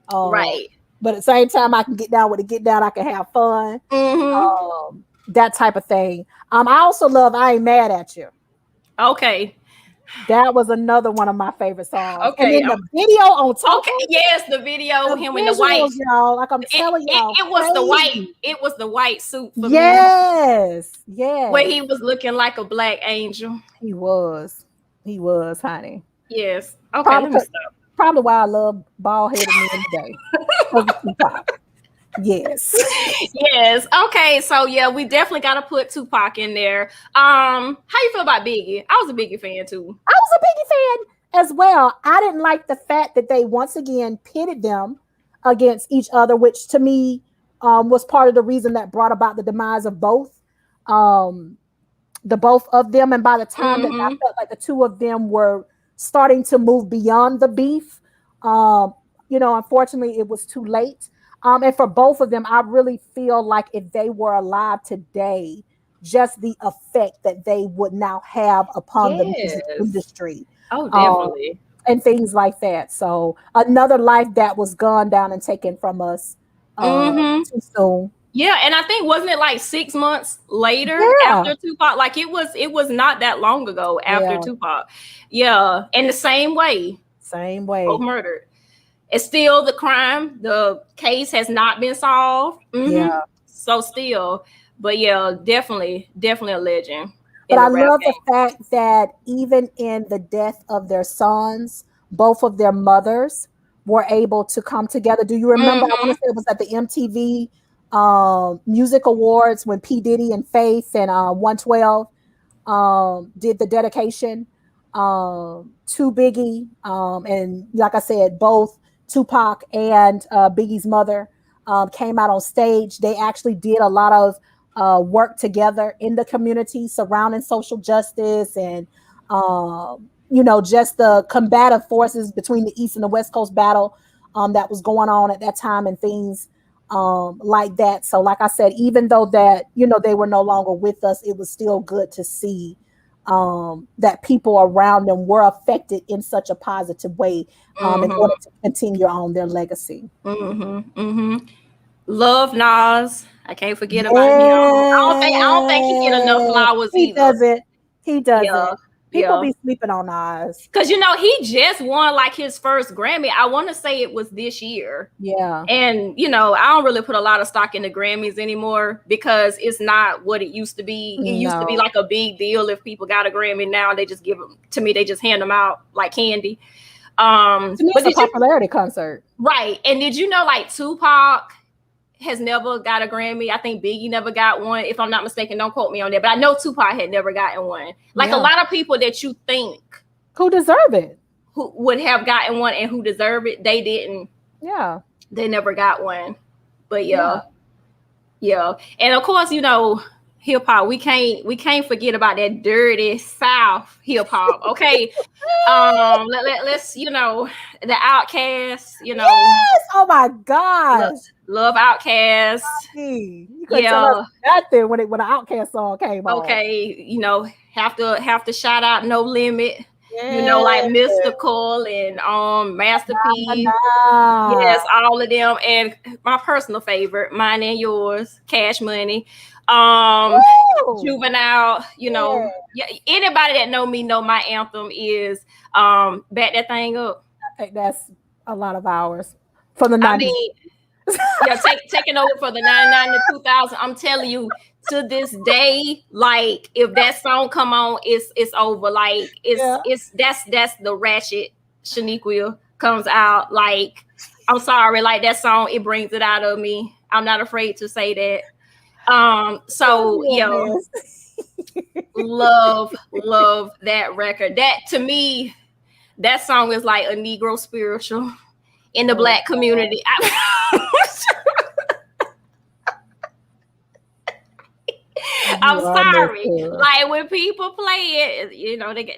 Um, right. but at the same time, I can get down with it, get down. I can have fun. Mm-hmm. That type of thing. I also love I Ain't Mad at You. Okay. That was another one of my favorite songs. And Okay. then the video on top Okay. of Yes, the video, the him in the white. visuals, y'all, like I'm It, telling it, y'all, it was the white. crazy. It was the white suit for me, Yes, where yes. he was looking like a black angel. He was. He was, honey. Yes. Okay, Probably, let me stop. probably why I love bald headed men today. Because of Tupac. Yes. Yes. Okay. So yeah, we definitely got to put Tupac in there. How you feel about Biggie? I was a Biggie fan too. I was a Biggie fan as well. I didn't like the fact that they once again pitted them against each other, which to me was part of the reason that brought about the demise of both. Um, the both of them. And by the time that I Mm-hmm. felt like the two of them were starting to move beyond the beef, unfortunately, it was too late. And for both of them, I really feel like if they were alive today, just the effect that they would now have upon the music Yes. industry, Oh, um, definitely. and things like that. So another life that was gone down and taken from us Mm-hmm. too soon. Yeah, and I think wasn't it like 6 months later Yeah, after Tupac? Like it was not that long ago after yeah, Tupac. Yeah, and the same way, same both way. murdered. It's still the crime. The case has not been solved. Yeah. So still, but yeah, definitely a legend But in I the rap love the game. fact that even in the death of their sons, both of their mothers were able to come together. Do you remember? I want to Mm-hmm. say it was at the MTV Music Awards when P. Diddy and Faith and 112 did the dedication to Biggie. And like I said, both Tupac and Biggie's mother came out on stage. They actually did a lot of work together in the community surrounding social justice and just the combative forces between the East and the West Coast battle that was going on at that time and things like that. So like I said, even though that, they were no longer with us, it was still good to see that people around them were affected in such a positive way in order to continue on their legacy. Love Nas. I can't forget about him. I don't think he get enough Yeah, flowers he either. doesn't. He Yeah. doesn't. People Yeah. be sleeping on Nas. Cause he just won like his first Grammy. I want to say it was this year. Yeah. And I don't really put a lot of stock in the Grammys anymore because it's not what it used to be. It used to be No. like a big deal if people got a Grammy. Now they just give them to me. They just hand them out like candy. To me, it's a popularity concert. Right. And did you know like Tupac has never got a Grammy? I think Biggie never got one. If I'm not mistaken, don't quote me on that. But I know Tupac had never gotten one. Like a lot of people that you think who deserve it, who would have gotten one and who deserve it, they didn't. Yeah. They never got one. But yeah. And of course, hip hop. We can't forget about that dirty South hip hop. Okay. Let's the Outkast. Yes. Oh my gosh. Love Outkast. You couldn't tell us nothing when the Outkast song came on. Okay. Have to shout out No Limit. Like Mystical and Masterpiece. Yes, all of them. And my personal favorite, mine and yours, Cash Money. Juvenile, anybody that know me know my anthem is Back That Thing Up. I think that's a lot of hours from the 90s. I mean, taking over for the 99 to 2000. I'm telling you, to this day, like if that song come on, it's over. Like that's the ratchet Shnequia comes out. Like I'm sorry, like that song, it brings it out of me. I'm not afraid to say that. Love that record. That to me, that song is like a Negro spiritual in the Black community. I'm sorry. Like when people play it,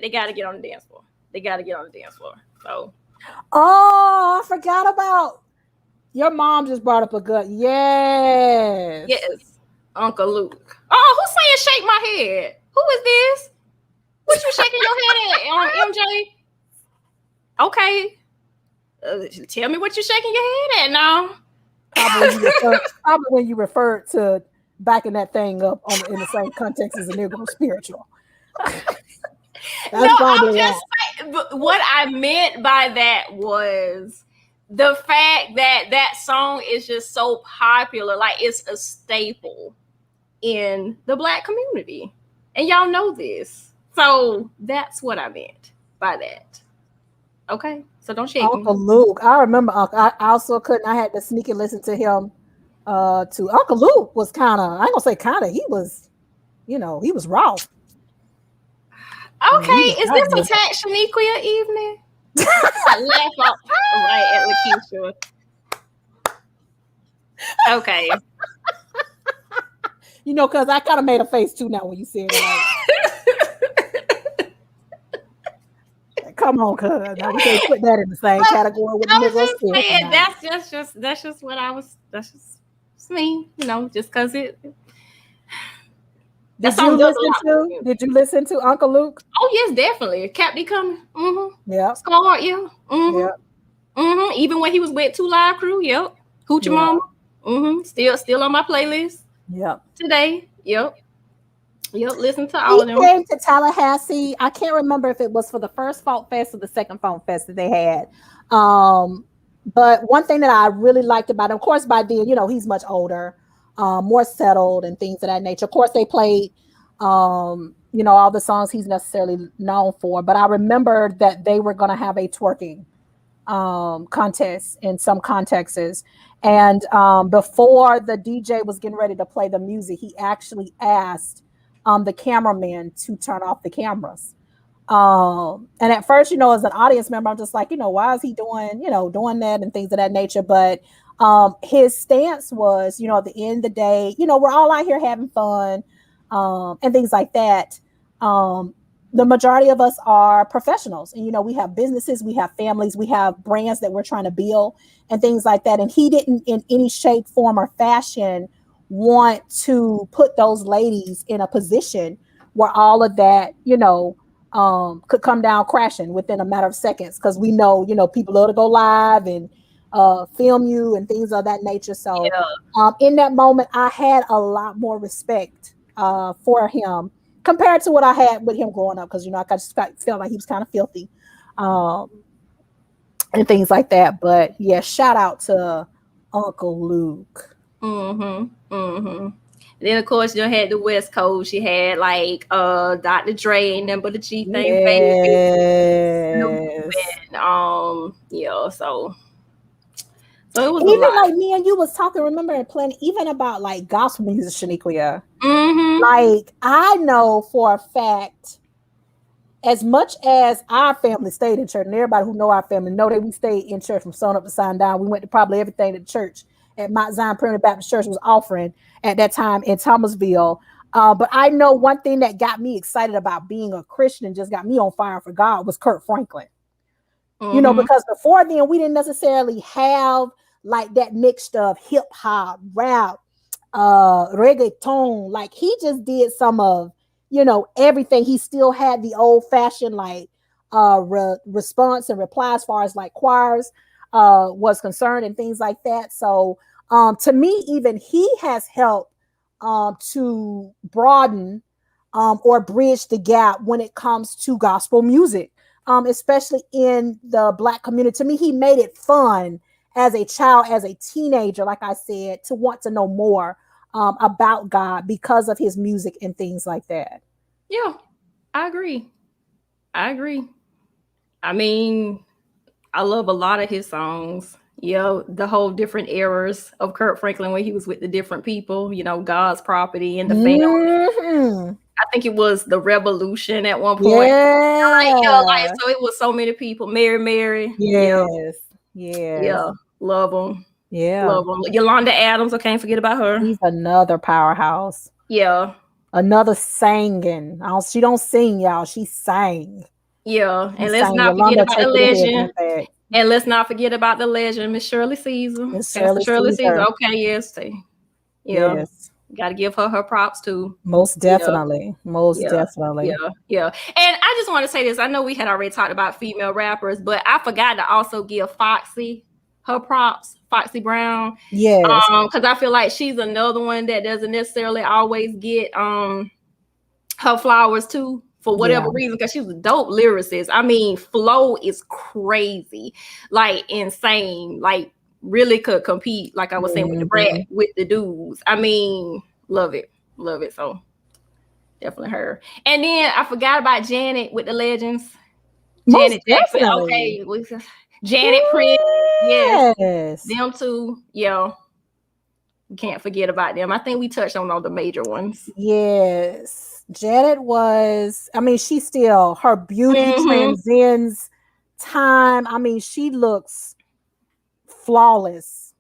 they got to get on the dance floor. So. Oh, I forgot about your mom. Just brought up a good. Yes. Uncle Luke. Oh, who's saying shake my head? Who is this? What you shaking your head at, MJ? Okay. Tell me what you shaking your head at now. Probably when you referred to backing that thing up in the same context as a Negro spiritual. I'm just saying, what I meant by that was the fact that song is just so popular. Like it's a staple in the Black community. And y'all know this. So that's what I meant by that. Okay? So don't shake Uncle Luke. I remember Uncle. I also couldn't. I had to sneak and listen to him to Uncle Luke was kind of, I ain't gonna say kind of, he was raw. Okay, is this a Tag Shnequia evening? I laugh up right at Lakeisha. Okay. Because I kind of made a face too now when you said it. Like, come on, cuz. Now we can't put that in the same category with the Negro. That's just what I was. That's just me. Just because it. Did you listen to Uncle Luke? Oh yes, definitely. Captain coming. Mm-hmm. Yeah. Scarred, yeah. Mm-hmm. Yeah. Mm-hmm. Even when he was with 2 Live Crew, yep. Hoochie Mama. Mm-hmm. Still on my playlist. Yep. Today. Yep. Listen to all of them. He came to Tallahassee. I can't remember if it was for the first Folk Fest or the second Folk Fest that they had. But one thing that I really liked about him, of course, by then, he's much older. More settled and things of that nature. Of course, they played, all the songs he's necessarily known for. But I remember that they were going to have a twerking contest in some contexts. And before the DJ was getting ready to play the music, he actually asked the cameraman to turn off the cameras. And at first, as an audience member, I'm just like, why is he doing that and things of that nature? But his stance was, at the end of the day, we're all out here having fun and things like that. the majority of us are professionals, and we have businesses, we have families, we have brands that we're trying to build and things like that. And he didn't in any shape, form, or fashion want to put those ladies in a position where all of that could come down crashing within a matter of seconds, because we know people love to go live and film you and things of that nature. So Yeah. in that moment I had a lot more respect for him compared to what I had with him growing up, because I just felt like he was kind of filthy, um, and things like that. But yeah, shout out to Uncle Luke. Mm-hmm. Mm-hmm. Then of course you had the West Coast. You had like Dr. Dre and them, but the G Thing baby, Snoop, Yes. and yeah. So it was a Even lot. like me and you was talking, remember, playing even about like gospel music, Shnequia. Mm-hmm. Like I know for a fact, as much as our family stayed in church, and everybody who know our family know that we stayed in church from sun up to sundown. We went to probably everything that the church at Mount Zion Primitive Baptist Church was offering at that time in Thomasville. But I know one thing that got me excited about being a Christian and just got me on fire for God was Kurt Franklin. Mm-hmm. Because before then we didn't necessarily have like that mixture of hip hop, rap, reggaeton. Like he just did some of everything. He still had the old fashioned like response and reply as far as like choirs was concerned and things like that. So to me, even he has helped to broaden or bridge the gap when it comes to gospel music, especially in the Black community. To me, he made it fun as a child, as a teenager, like I said, to want to know more about God because of his music and things like that. Yeah, I agree. I agree. I mean, I love a lot of his songs. The whole different eras of Kurt Franklin when he was with the different people, God's property and the family. Hmm. I think it was the Revolution at one point. Like Yeah. so it was so many people. Mary. Yeah, Yes. Yes. yeah. Love them. Yeah. Love them. Yolanda Adams, I can't forget about her. She's another powerhouse. Yeah. Another singing. She don't sing, y'all. She sang. Yeah. She And let's sang. not forget Yolanda, about the take it ahead, legend. impact. And let's not forget about the legend, Miss Shirley Caesar. Miss Pastor Shirley Shirley Caesar. Caesar. Okay, yes. Yeah. Yes. Gotta give her props too. Most Yeah. definitely. Most Yeah, definitely. yeah. And I just want to say this. I know we had already talked about female rappers, but I forgot to also give Foxy her props, Foxy Brown. Yes. Because I feel like she's another one that doesn't necessarily always get her flowers too, for Yeah. whatever reason, because she's a dope lyricist. I mean, flow is crazy, like insane, like really could compete, like I was saying with the brat, Mhm. with the dudes. I mean, love it. Love it. So definitely her. And then I forgot about Janet with the Legends. Most Janet Jackson. definitely. Okay. Janet Prince. Yes. Yes. Them two. Yeah. We can't forget about them. I think we touched on all the major ones. Yes. Janet was, I mean, she still, her beauty Mm-hmm. transcends time. I mean, she looks flawless.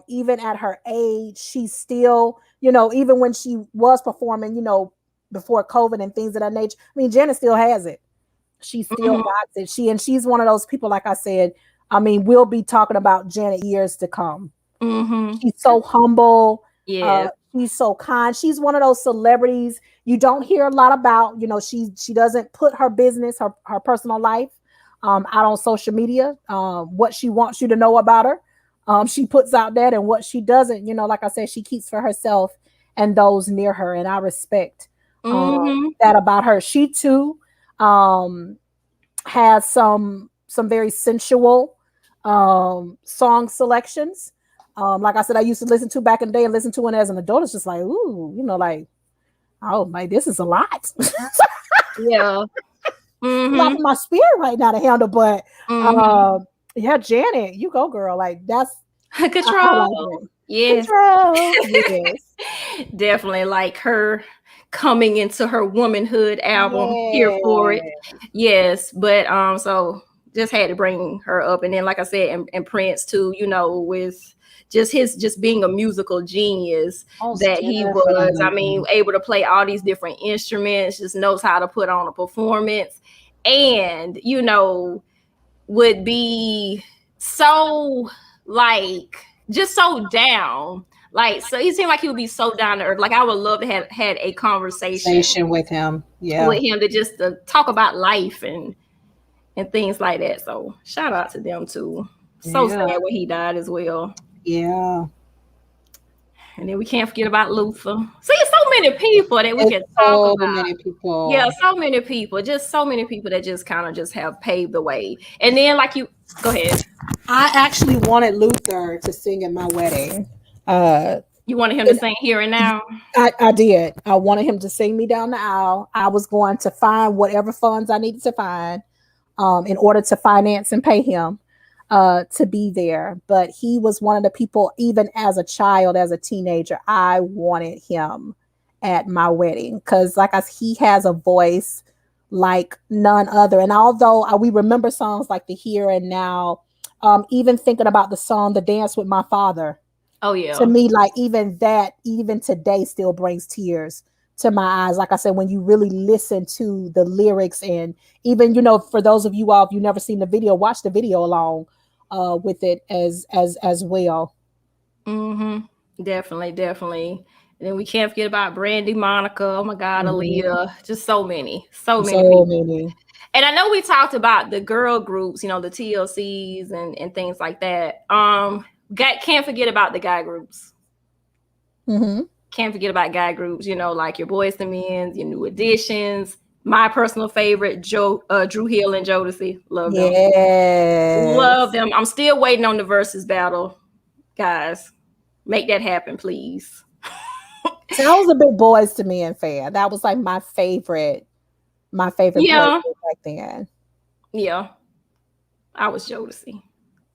Even at her age, she's still, even when she was performing, before COVID and things of that nature. I mean, Janet still has it. She still Mm-hmm. got it. She's one of those people, like I said, I mean, we'll be talking about Janet years to come. Mm-hmm. She's so humble. Yes. She's so kind. She's one of those celebrities you don't hear a lot about. She doesn't put her business, her personal life, out on social media. What she wants you to know about her, she puts out that, and what she doesn't, like I said, she keeps for herself and those near her. And I respect Mm-hmm. that about her. She too has some very sensual song selections. Like I said, I used to listen to back in the day and listen to one as an adult. It's just like, ooh, like, oh my, this is a lot. Yeah. A lot Mm-hmm. for my spirit right now to handle. But Mm-hmm. yeah, Janet, you go, girl. Like that's I Control. like it. Yes. Control. Yes. Definitely like her coming into her womanhood album. Here for it. Yeah. Yes. But so just had to bring her up. And then like I said, and Prince too, with just being a musical genius Most that he was. I definitely. mean, able to play all these different instruments, just knows how to put on a performance, and would be so like just so down. Like, so he seemed like he would be so down to earth. Like, I would love to have had a conversation Conversation with him. Yeah. with him to just to talk about life and things like that. So shout out to them too. So Yeah. sad when he died as well. Yeah. And then we can't forget about Luther. See, so many people that we It's can talk so about. many Yeah, people. so many people, just so many people that just kind of just have paved the way. And then, like, you go ahead. I actually wanted Luther to sing at my wedding. Uh, You wanted him to and sing Here and Now? I did. I wanted him to sing me down the aisle. I was going to find whatever funds I needed to find in order to finance and pay him to be there. But he was one of the people, even as a child, as a teenager, I wanted him at my wedding because, he has a voice like none other. And although we remember songs like the Here and Now, even thinking about the song "The Dance with My Father," Oh to yeah. me, like even that, even today, still brings tears to my eyes. Like I said, when you really listen to the lyrics, and even for those of you all, if you've never seen the video, watch the video along with it as well. Definitely, definitely. And then we can't forget about Brandy, Monica. Oh my God, Mhm. Aaliyah. Just so many So people. many. And I know we talked about the girl groups, the TLCs and things like that. Can't forget about the guy groups. Hmm. Can't forget about guy groups, like your Boys to Men's, your New Editions. My personal favorite, Drew Hill and Jodeci. Love them. Love Yes. them. I'm still waiting on the versus battle. Guys, make that happen, please. So I was a big Boys to Men fan. That was like my favorite boy Yeah. group back then. Yeah. I was Jodeci.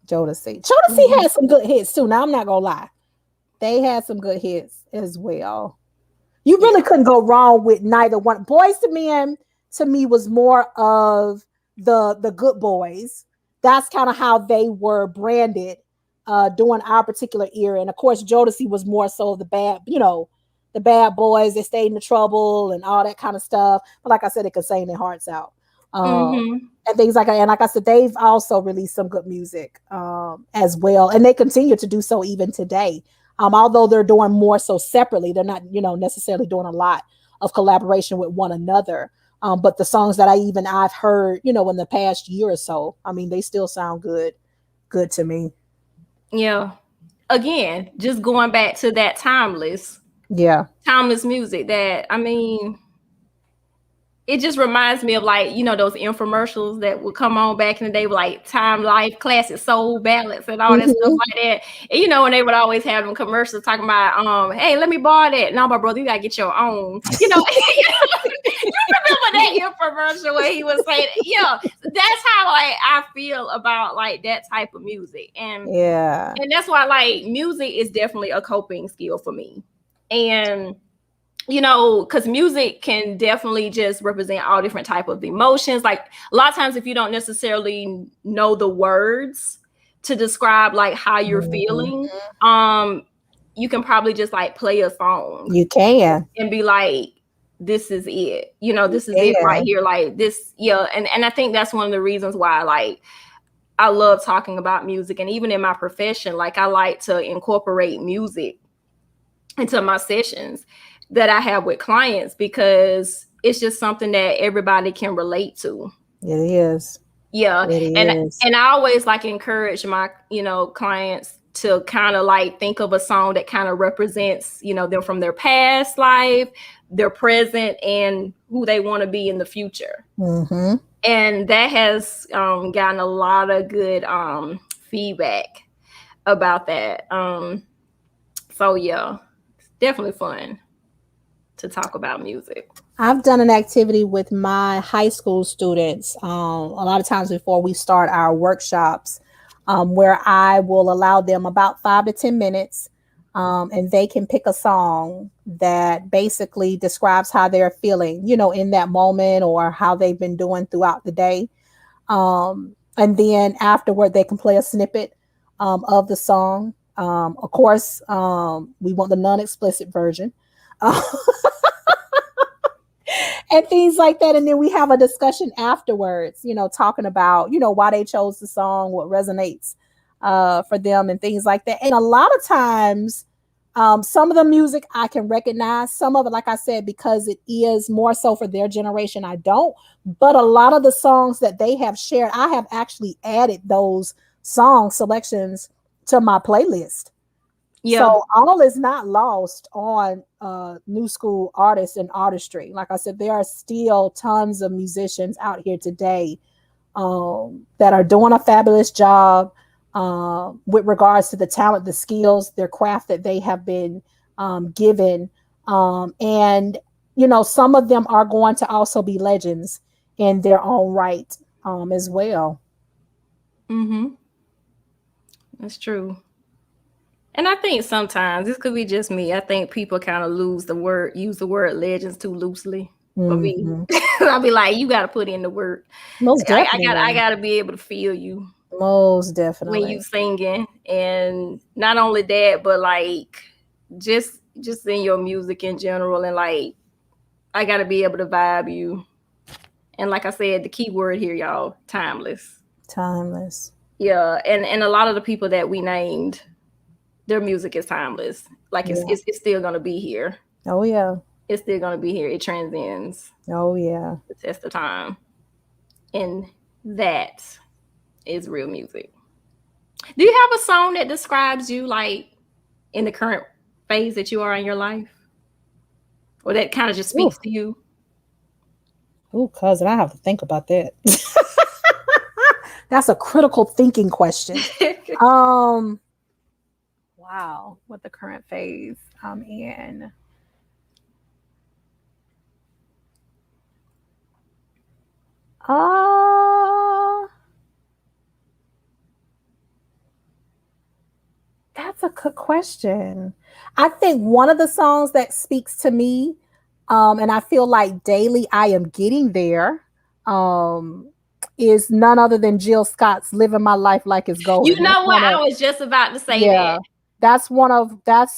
Jodeci. Jodeci Mhm. had some good hits too. Now I'm not gonna lie. They had some good hits as well. You really Yeah. couldn't go wrong with neither one. Boys to Men to me was more of the good boys. That's kind of how they were branded during our particular era. And of course, Jodeci was more so the bad, the bad boys that stayed in the trouble and all that kind of stuff. But like I said, they could sing their hearts out. Um, Mhm. and things like that. And like I said, they've also released some good music as well. And they continue to do so even today. Although they're doing more so separately, they're not, necessarily doing a lot of collaboration with one another. But the songs that I've heard, in the past year or so, I mean, they still sound good to me. Yeah. Again, just going back to that Yeah. timeless music that I mean, it just reminds me of like those infomercials that would come on back in the day with like Time Life, classic soul ballads, and all that stuff Hmm. like that. And when they would always have them commercials talking about hey, let me borrow that. No, my brother, you gotta get your own. You remember that infomercial where he was saying, yeah, that's how like I feel about like that type of music. Yeah. And that's why like music is definitely a coping skill for me. And because music can definitely just represent all different type of emotions. Like a lot of times, if you don't necessarily know the words to describe like how you're Mhm. feeling, you can probably just like play a song You can. and be like, this is it. You This is it right can. here. Like this, yeah. And I think that's one of the reasons why like I love talking about music. And even in my profession, like I like to incorporate music into my sessions that I have with clients because it's just something that everybody can relate to. It is. Yeah. It And is. and I always like encourage my, clients to kind of like think of a song that kind of represents, them from their past life, their present, and who they want to be in the future. Hmm. And that has gotten a lot of good feedback about that. So yeah, it's definitely fun to talk about music. I've done an activity with my high school students a lot of times before we start our workshops, where I will allow them about 5 to 10 minutes, and they can pick a song that basically describes how they're feeling, in that moment or how they've been doing throughout the day. And then afterward, they can play a snippet of the song. Of course, we want the non-explicit version. Uh, and things like that. And then we have a discussion afterwards, talking about, why they chose the song, what resonates for them and things like that. And a lot of times, some of the music I can recognize, some of it, like I said, because it is more so for their generation, I don't. But a lot of the songs that they have shared, I have actually added those song selections to my playlist. Yeah. So all is not lost on new school artists and artistry. Like I said, there are still tons of musicians out here today that are doing a fabulous job with regards to the talent, the skills, their craft that they have been given. And, some of them are going to also be legends in their own right as well. Mm-hmm. That's true. And I think sometimes this could be just me. I think people kind of use the word legends too loosely. For me, Mm-hmm. I'll be like, you got to put in the work. Most I definitely. got to be able to feel you Most when you definitely. singing, and not only that, but like just in your music in general, and like I got to be able to vibe you. And like I said, the key word here, y'all, timeless. Timeless. Yeah, and a lot of the people that we named, their music is timeless. Like Yeah. it's still gonna be here. Oh yeah. It's still gonna be here. It transcends Oh yeah. the test of time, and that is real music. Do you have a song that describes you, like in the current phase that you are in your life, or that kind of just Ooh, speaks to you? ooh, cousin, I have to think about that. That's a critical thinking question. Um, wow, what the current phase I'm in. Uh that's a good question. I think one of the songs that speaks to me, and I feel like daily I am getting there, um, is none other than Jill Scott's "Living My Life Like It's You Golden." That's know what? one I of, was just about to say that. yeah, that's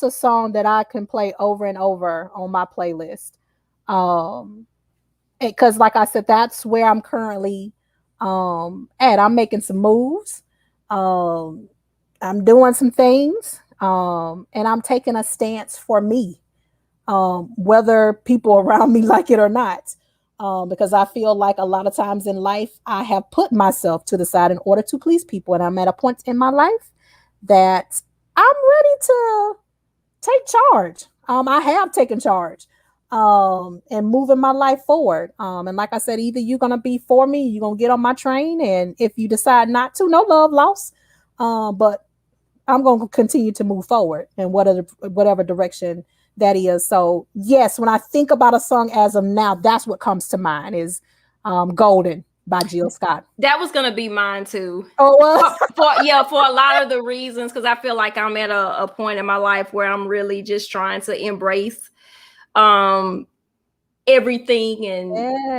a song that I can play over and over on my playlist. Um, because like I said, that's where I'm currently at. I'm making some moves. Um, I'm doing some things. And I'm taking a stance for me, whether people around me like it or not. Because I feel like a lot of times in life, I have put myself to the side in order to please people. And I'm at a point in my life that I'm ready to take charge. I have taken charge and moving my life forward. And like I said, either you're gonna be for me, you're gonna get on my train, and if you decide not to, no love lost. But I'm gonna continue to move forward in whatever direction that is. So yes, when I think about a song as of now, that's what comes to mind is "Golden" by Jill Scott. That was gonna be mine too. Oh, For a lot of the reasons, because I feel like I'm at a point in my life where I'm really just trying to embrace um everything and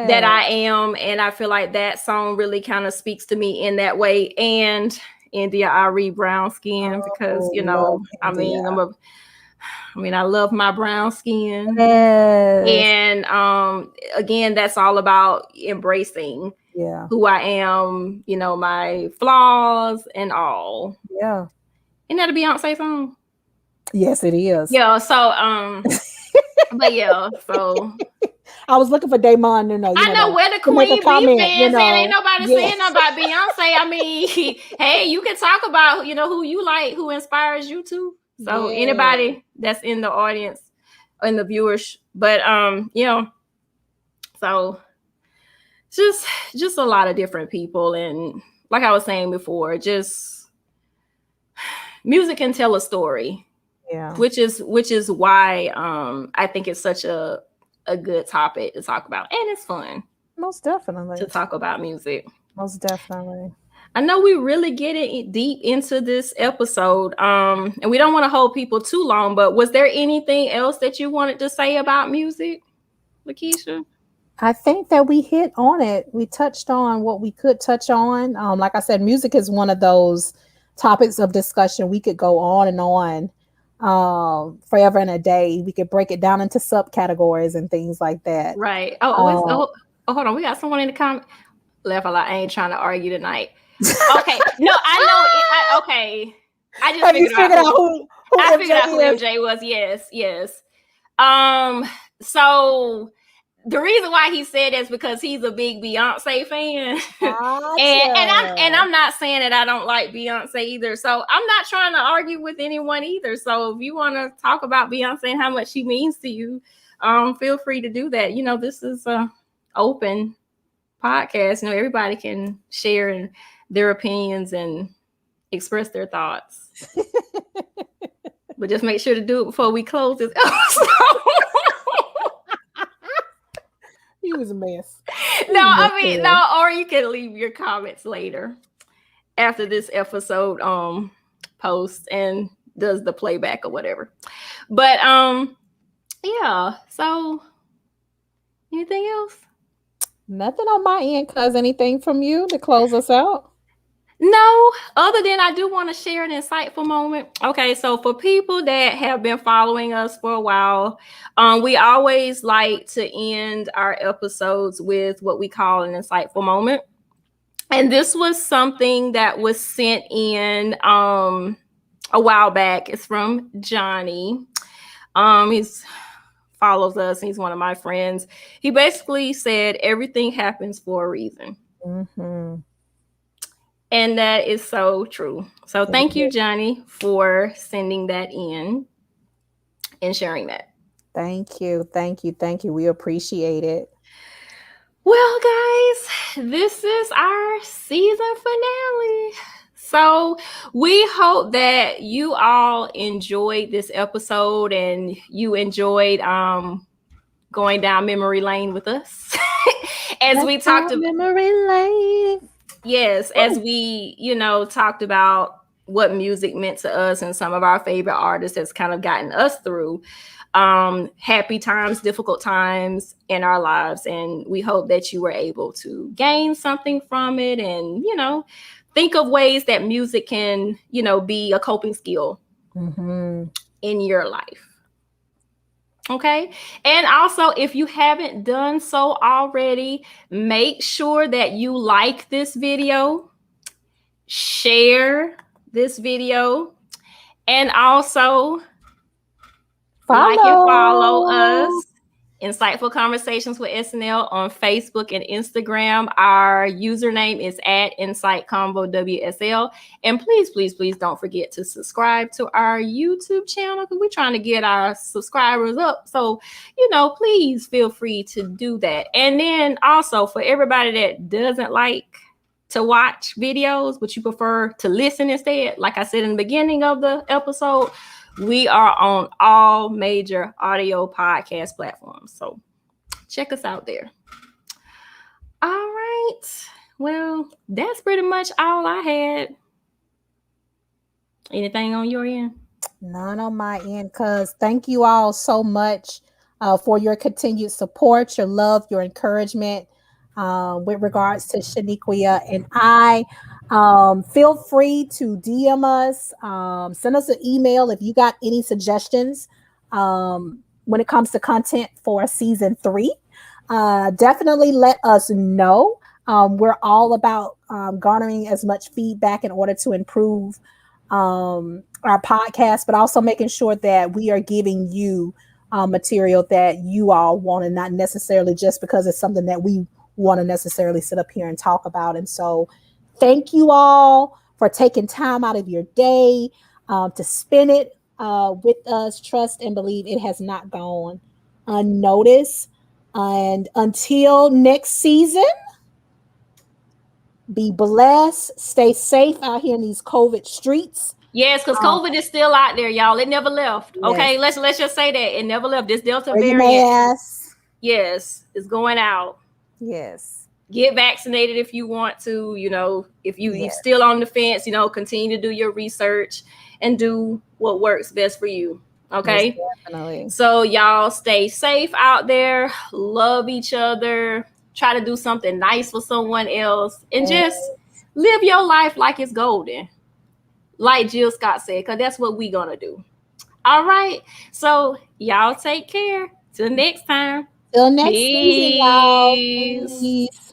that yeah. I am, and I feel like that song really kind of speaks to me in that way. And India Ari brown skin, because Oh, love India. I love my brown skin. Yes. And again, that's all about embracing Yeah. who I am, my flaws and all. Yeah. Isn't that a Beyonce song? Yes, it is. Yeah, so but yeah, so I was looking for Damon to know, I know where the to make a Queen Bee comment, fans at. Ain't nobody Yeah. saying nothing about Beyonce. I mean, hey, you can talk about, who you like, who inspires you too. So Yeah. anybody that's in the audience, in the viewers, but so just just a lot of different people, and like I was saying before, just music can tell a story, Yeah. which is why I think it's such a good topic to talk about, and it's fun Most definitely. to talk about music. Most definitely. I know we really get it deep into this episode, and we don't want to hold people too long, but was there anything else that you wanted to say about music, Lakeisha? I think that we hit on it. We touched on what we could touch on. Like I said, music is one of those topics of discussion. We could go on and on forever and a day. We could break it down into subcategories and things like that. Right. Um, Hold on. We got someone in the comment. Left a lot. I ain't trying to argue tonight. Okay. No, I know. Okay. I just have you figured out who I figured out who MJ is? MJ was. Yes. Yes. So the reason why he said that is because he's a big Beyonce fan. Gotcha. and I'm not saying that I don't like Beyonce either. So I'm not trying to argue with anyone either. So if you want to talk about Beyonce and how much she means to you, feel free to do that. You know, this is a open podcast. You know, everybody can share their opinions and express their thoughts. But just make sure to do it before we close this episode. He was a mess. Or you can leave your comments later after this episode posts and does the playback or whatever. But yeah, so anything else? Nothing on my end, cuz. Anything from you to close us out? No, other than I do want to share an insightful moment. Okay, so for people that have been following us for a while, we always like to end our episodes with what we call an insightful moment. And this was something that was sent in a while back. It's from Johnny. He's follows us. He's one of my friends. He basically said everything happens for a reason. Mm-hmm. And that is so true. So thank you, Johnny, for sending that in and sharing that. Thank you. Thank you. Thank you. We appreciate it. Well, guys, this is our season finale. So we hope that you all enjoyed this episode and you enjoyed going down memory lane with us. As we talked about memory lane. Yes, as we, talked about what music meant to us and some of our favorite artists that's kind of gotten us through happy times, difficult times in our lives. And we hope that you were able to gain something from it and, think of ways that music can, be a coping skill in your life. Okay. And also, if you haven't done so already, make sure that you like this video, share this video, and also like and follow us. Insightful Conversations with SNL on Facebook and Instagram. Our username is at InsightConvoWSL. And please don't forget to subscribe to our YouTube channel because we're trying to get our subscribers up. So, please feel free to do that. And then also for everybody that doesn't like to watch videos, but you prefer to listen instead, like I said in the beginning of the episode, we are on all major audio podcast platforms. So check us out there. All right. Well, that's pretty much all I had. Anything on your end? None on my end, cuz. Thank you all so much for your continued support, your love, your encouragement with regards to Shnequia and I. Feel free to DM us, send us an email if you got any suggestions when it comes to content for season 3. Definitely let us know. We're all about garnering as much feedback in order to improve our podcast, but also making sure that we are giving you material that you all want, and not necessarily just because it's something that we want to necessarily sit up here and talk about. And so thank you all for taking time out of your day to spend it with us. Trust and believe it has not gone unnoticed. And until next season, be blessed. Stay safe out here in these COVID streets. Yes, because COVID is still out there, y'all. It never left. Yes. Okay, let's just say that it never left. This Delta variant, yes, is going out. Yes. Get vaccinated if you want to. If you're still on the fence, continue to do your research and do what works best for you. Okay. Yes, definitely. So y'all stay safe out there. Love each other. Try to do something nice for someone else, and just live your life like it's golden. like Jill Scott said, because that's what we gonna do. All right. So y'all take care. Till next time. Till next season, y'all. Peace. Peace.